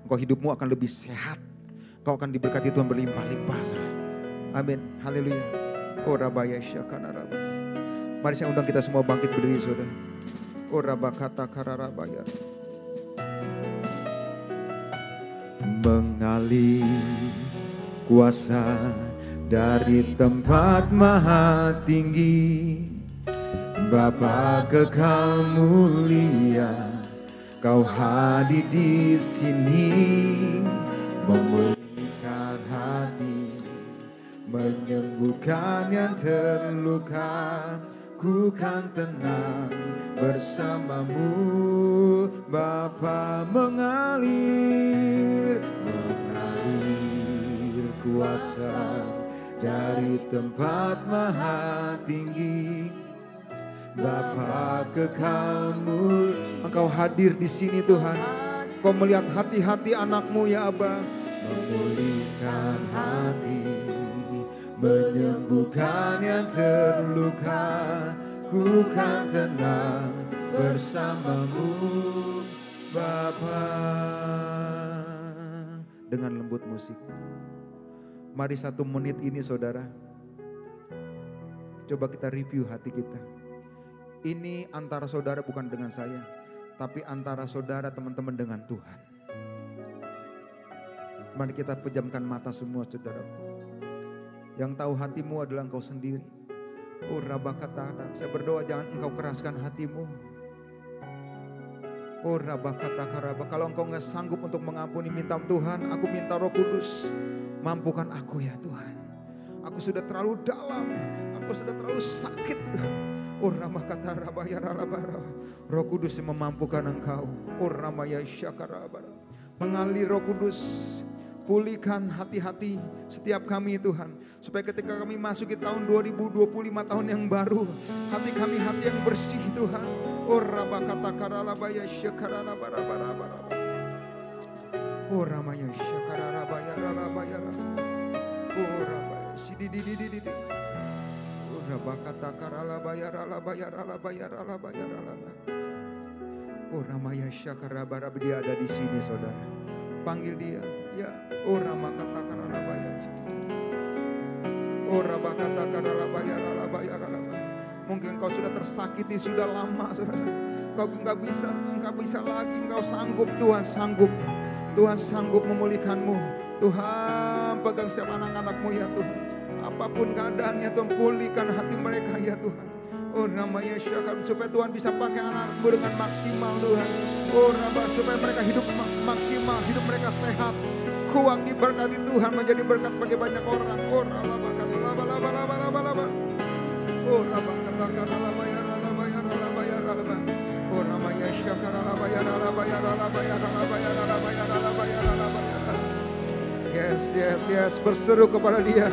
Engkau hidupmu akan lebih sehat. Kau akan diberkati Tuhan berlimpah-limpah. Amin. Haleluya. Oh rabaya syakana rabba. Mari saya undang kita semua bangkit berdiri saudara. Oh rabakata kararabaya. Mengalir kuasa dari tempat maha tinggi, Bapa kekal mulia, Kau hadir di sini, memulihkan hati, menyembuhkan yang terluka. Ku kan tenang bersamamu, Bapa. Mengalir kuasa dari tempat maha tinggi, Bapa kekal mulia. Engkau hadir di sini Tuhan. Kau melihat hati-hati anakmu ya Abba. Memulihkan hati, menyembuhkan yang terluka. Ku kan tenang bersamamu Bapa. Dengan lembut musik. Mari 1 menit ini saudara, coba kita review hati kita. Ini antara saudara bukan dengan saya, tapi antara saudara teman-teman dengan Tuhan. Mari kita pejamkan mata semua saudaraku. Yang tahu hatimu adalah engkau sendiri. Oh rabakata, saya berdoa jangan engkau keraskan hatimu. Oh rabakata karaba, kalau engkau gak sanggup untuk mengampuni, minta Tuhan, aku minta Roh Kudus, mampukan aku ya Tuhan. Aku sudah terlalu dalam, aku sudah terlalu sakit. Oh ramakata rabaya ralabara, Roh Kudus yang memampukan engkau. Oh ramaya syakarabara, mengalir Roh Kudus. Pulihkan hati-hati setiap kami Tuhan. Supaya ketika kami masuki tahun 2025, tahun yang baru, hati kami hati yang bersih Tuhan. Oh rabakata karalabaya syakarabara. Oh ramaya syakarabaya ralabaya. Oh rabaya sidididididi. Oh rabakata karalabaya ralabaya. Oh ramaya syakarabara, dia ada di sini saudara. Panggil dia. Ya, oh ramakata karalabaya. Oh rabakata karalabaya. Mungkin kau sudah tersakiti sudah lama, saudara. Kau nggak bisa lagi. Engkau sanggup, Tuhan sanggup. Tuhan sanggup memulihkanmu. Tuhan pegang setiap anak-anakmu ya Tuhan. Apapun keadaannya Tuhan, pulihkan hati mereka ya Tuhan. Oh namanya syakar, supaya Tuhan bisa pakai anak-anakmu dengan maksimal Tuhan. Oh Rabba, supaya mereka hidup maksimal, hidup mereka sehat. Kuat diberkati Tuhan, menjadi berkat bagi banyak orang. Oh Rabba, laba. Oh Rabba, katakan laba. Oh namanya syakar laba. Yes, berseru kepada dia.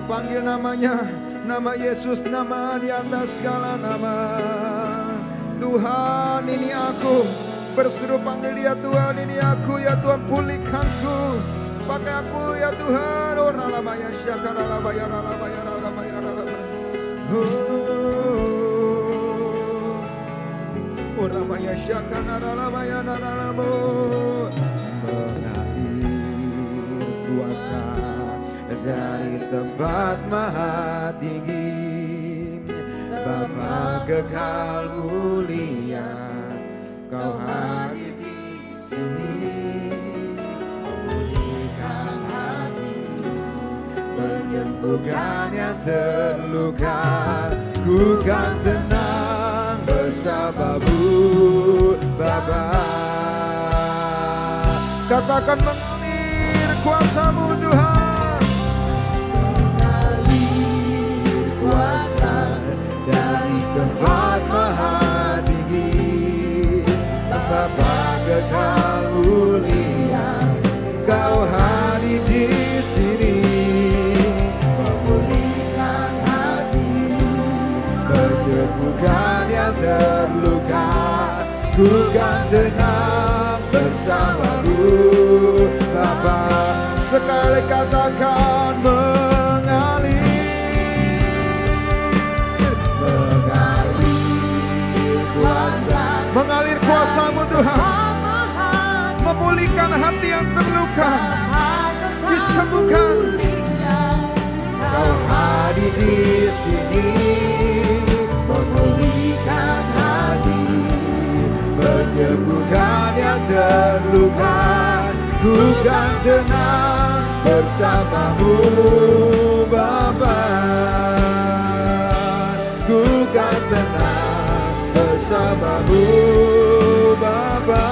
Panggil namanya, nama Yesus, nama di atas segala nama. Tuhan ini aku, berseru panggil dia. Tuhan ini aku ya Tuhan, pulihkanku, pakai aku ya Tuhan. Oh ralamaya syakara labaya. Oh ramaya syakara labaya. Mengalir kuasa dari tempat maha tinggi, Bapa kekal mulia, Kau hadir di sini, memulihkan hati, menyembuhkan sembuhkan yang terluka. Ku kan tenang bersamamu Bapa. Katakan mengalir kuasa-Mu Tuhan. Mengalir kuasa dari tempat maha tinggi. Bapa kekal mulia, Kau hadir di sini, memulihkan hati, menyembuhkan yang terluka. Ku kan tenang bersamamu Bapa. Sekali katakan mengalir, mengalir kuasa, mengalir kuasa-Mu Tuhan, memulihkan hati yang terluka, disembuhkan. Kau hadir di sini, memulihkan hati, menyembuhkan yang terluka. Ku kan tenang bersamamu Bapa. Ku kan tenang bersamamu Bapa.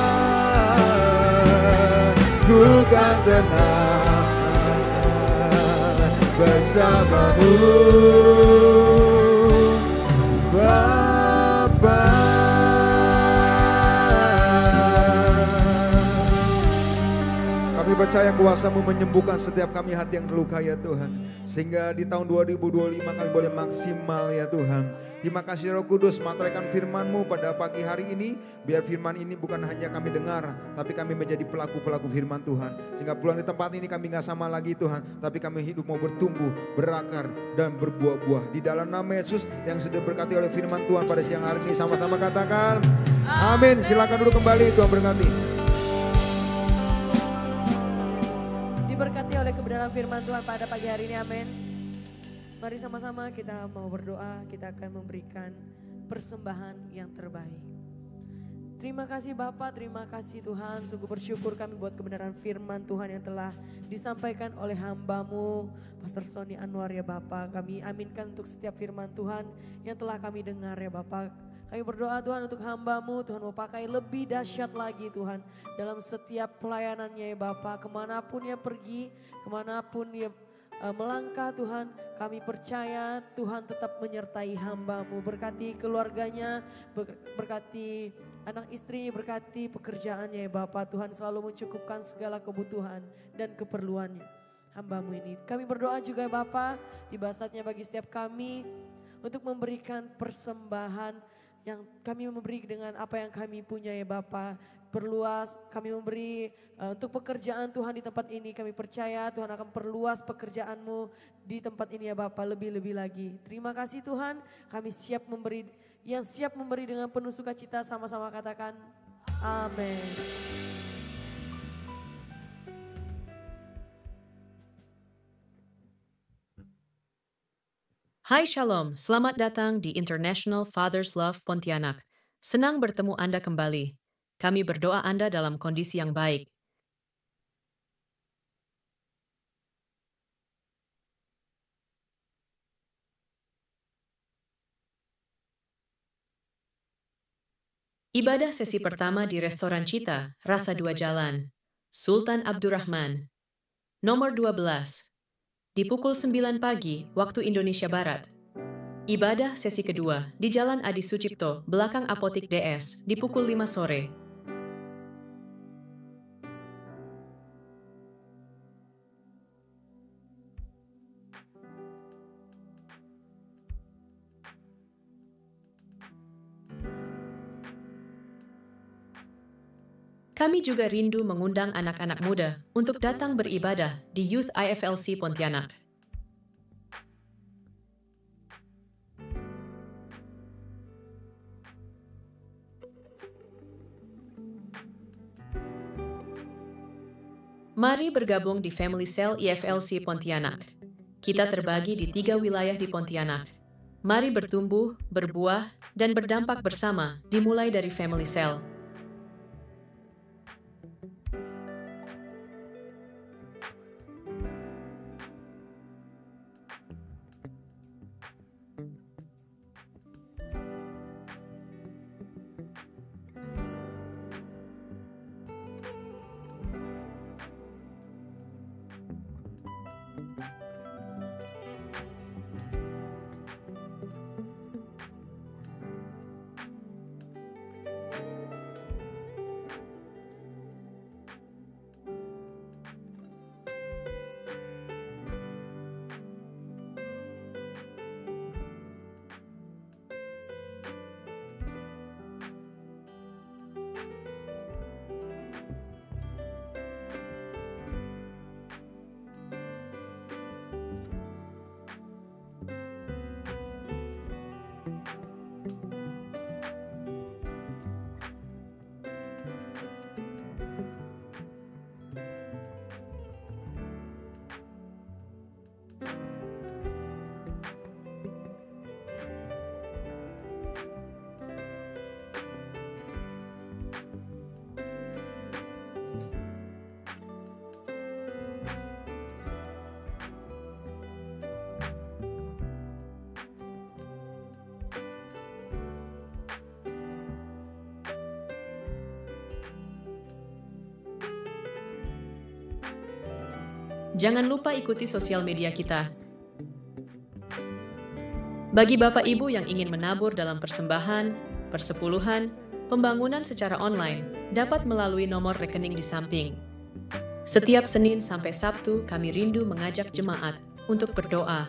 Ku kan tenang bersamamu Bapa. Kami percaya kuasa-Mu menyembuhkan setiap kami hati yang terluka ya Tuhan. Sehingga di tahun 2025 kami boleh maksimal ya Tuhan. Terima kasih Roh Kudus, materaikan firman-Mu pada pagi hari ini. Biar firman ini bukan hanya kami dengar, tapi kami menjadi pelaku-pelaku firman Tuhan. Sehingga pulang di tempat ini kami gak sama lagi Tuhan, tapi kami hidup mau bertumbuh, berakar, dan berbuah-buah. Di dalam nama Yesus yang sudah berkati oleh firman Tuhan pada siang hari ini, sama-sama katakan amin. Silakan duduk kembali, Tuhan berkati. Diberkati oleh kebenaran firman Tuhan pada pagi hari ini, amin. Mari sama-sama kita mau berdoa, kita akan memberikan persembahan yang terbaik. Terima kasih Bapak, terima kasih Tuhan. Sungguh bersyukur kami buat kebenaran firman Tuhan yang telah disampaikan oleh hamba-Mu, Pastor Sony Anwar ya Bapak. Kami aminkan untuk setiap firman Tuhan yang telah kami dengar ya Bapak. Kami berdoa Tuhan untuk hamba-Mu, Tuhan mau pakai lebih dahsyat lagi Tuhan. Dalam setiap pelayanannya ya Bapak, kemanapun dia pergi, kemanapun dia melangkah Tuhan, kami percaya Tuhan tetap menyertai hamba-Mu. Berkati keluarganya, berkati anak istri, berkati pekerjaannya ya Bapak. Tuhan selalu mencukupkan segala kebutuhan dan keperluannya hamba-Mu ini. Kami berdoa juga Bapak, tiba saatnya bagi setiap kami untuk memberikan persembahan yang kami memberi dengan apa yang kami punya ya Bapak. Perluas, kami memberi untuk pekerjaan Tuhan di tempat ini. Kami percaya Tuhan akan perluas pekerjaan-Mu di tempat ini ya Bapak, lebih-lebih lagi. Terima kasih Tuhan, kami siap memberi, yang siap memberi dengan penuh sukacita, sama-sama katakan amin. Hai Shalom, selamat datang di International Father's Love Pontianak. Senang bertemu Anda kembali. Kami berdoa Anda dalam kondisi yang baik. Ibadah sesi pertama di Restoran Cita, Rasa 2 Jalan, Sultan Abdurrahman. Nomor 12. Di pukul 9 pagi, waktu Indonesia Barat. Ibadah sesi kedua di Jalan Adi Sucipto, belakang Apotik DS, di pukul 5 sore. Kami juga rindu mengundang anak-anak muda untuk datang beribadah di Youth IFLC Pontianak. Mari bergabung di Family Cell IFLC Pontianak. Kita terbagi di 3 wilayah di Pontianak. Mari bertumbuh, berbuah, dan berdampak bersama dimulai dari Family Cell. Jangan lupa ikuti sosial media kita. Bagi Bapak Ibu yang ingin menabur dalam persembahan, persepuluhan, pembangunan secara online, dapat melalui nomor rekening di samping. Setiap Senin sampai Sabtu kami rindu mengajak jemaat untuk berdoa,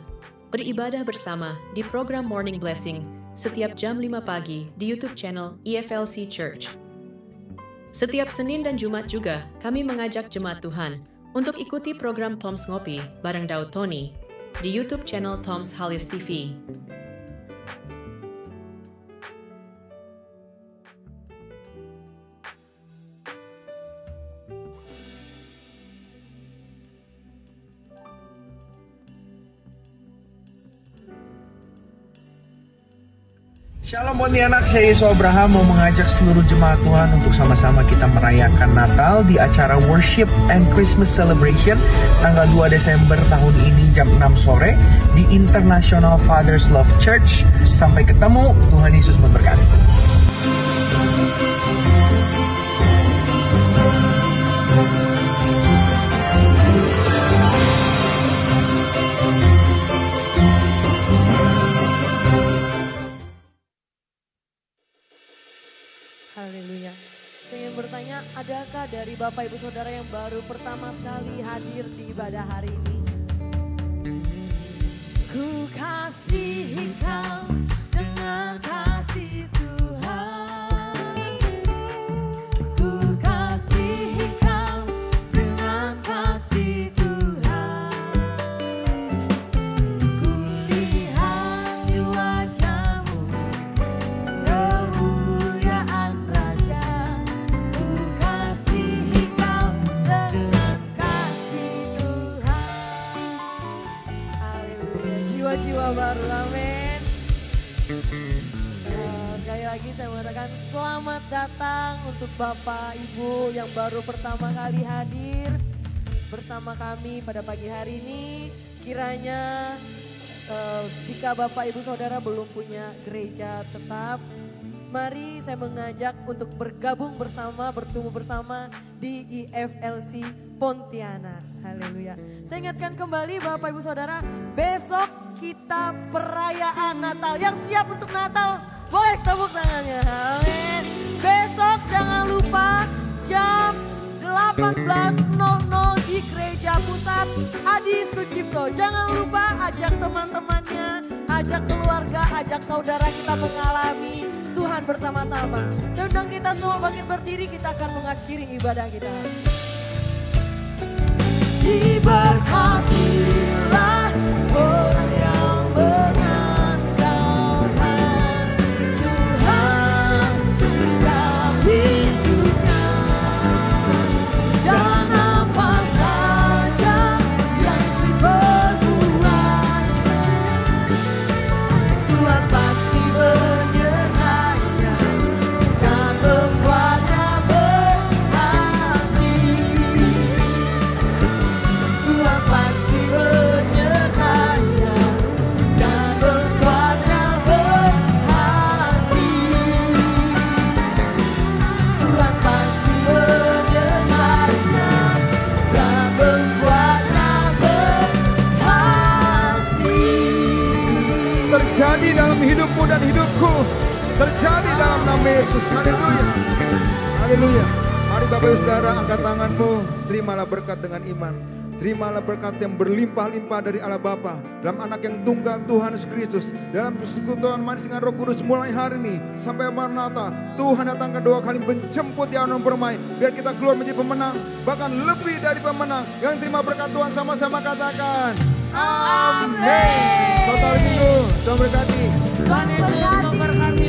beribadah bersama di program Morning Blessing setiap jam 5 pagi di YouTube channel EFLC Church. Setiap Senin dan Jumat juga kami mengajak jemaat Tuhan untuk ikuti program Tom's Ngopi bareng Daud Tony di YouTube channel Tom's Halis TV. Shalom Pontianak, saya Yesus Abraham mau mengajak seluruh jemaat Tuhan untuk sama-sama kita merayakan Natal di acara Worship and Christmas Celebration tanggal 2 Desember tahun ini jam 6 sore di International Fathers Love Church. Sampai ketemu, Tuhan Yesus memberkati. Haleluya. Saya ingin bertanya, adakah dari Bapak Ibu Saudara yang baru pertama sekali hadir di ibadah hari ini? Ku kasihi kau dengan kasih Tuhan. Ku kasihi kau dengan kasih Tuhan. Ku lihat di wajahmu kemuliaan Raja. Ku kasihi kau dengan kasih Tuhan. Haleluya. Jiwa-jiwa baru, amin. Sekali lagi saya mengatakan selamat datang untuk Bapak Ibu yang baru pertama kali hadir bersama kami pada pagi hari ini. Kiranya jika Bapak Ibu Saudara belum punya gereja tetap, mari saya mengajak untuk bergabung bersama, bertumbuh bersama di EFLC Pontianak. Haleluya. Saya ingatkan kembali Bapak Ibu Saudara, besok kita perayaan Natal. Yang siap untuk Natal, boleh tepuk tangannya. Amin. Besok jangan lupa jam 18.00 di Gereja Pusat Adi Sucipto. Jangan lupa ajak teman-temannya, ajak keluarga, ajak saudara kita mengalami Tuhan bersama-sama. Saya undang kita semua bangkit berdiri, kita akan mengakhiri ibadah kita. Diberkatilah orang yang mengandalkan Tuhan di dalam hidupnya, dan apa saja yang diperbuatnya, Tuhan pasti menyertainya dan membuatnya berhasil. Tuhan pasti menyertainya dan membuatnya berhasil. Tuhan pasti menyertainya dan membuatnya berhasil. Terjadi dalam hidupmu dan hidupku. Terjadi dalam nama Yesus. Haleluya. Haleluya. Mari Bapak Ibu Saudara angkat tanganmu. Terimalah berkat dengan iman. Terimalah berkat yang berlimpah-limpah dari Allah Bapa dalam anak yang tunggal Tuhan Yesus Kristus, dalam persekutuan manis dengan Roh Kudus mulai hari ini sampai Maranatha. Tuhan datang kedua kali menjemput di awan permai, biar kita keluar menjadi pemenang, bahkan lebih dari pemenang. Yang terima berkat Tuhan sama-sama katakan amin. Selamat minggu, Tuhan berkati. Tuhan Yesus memberkati.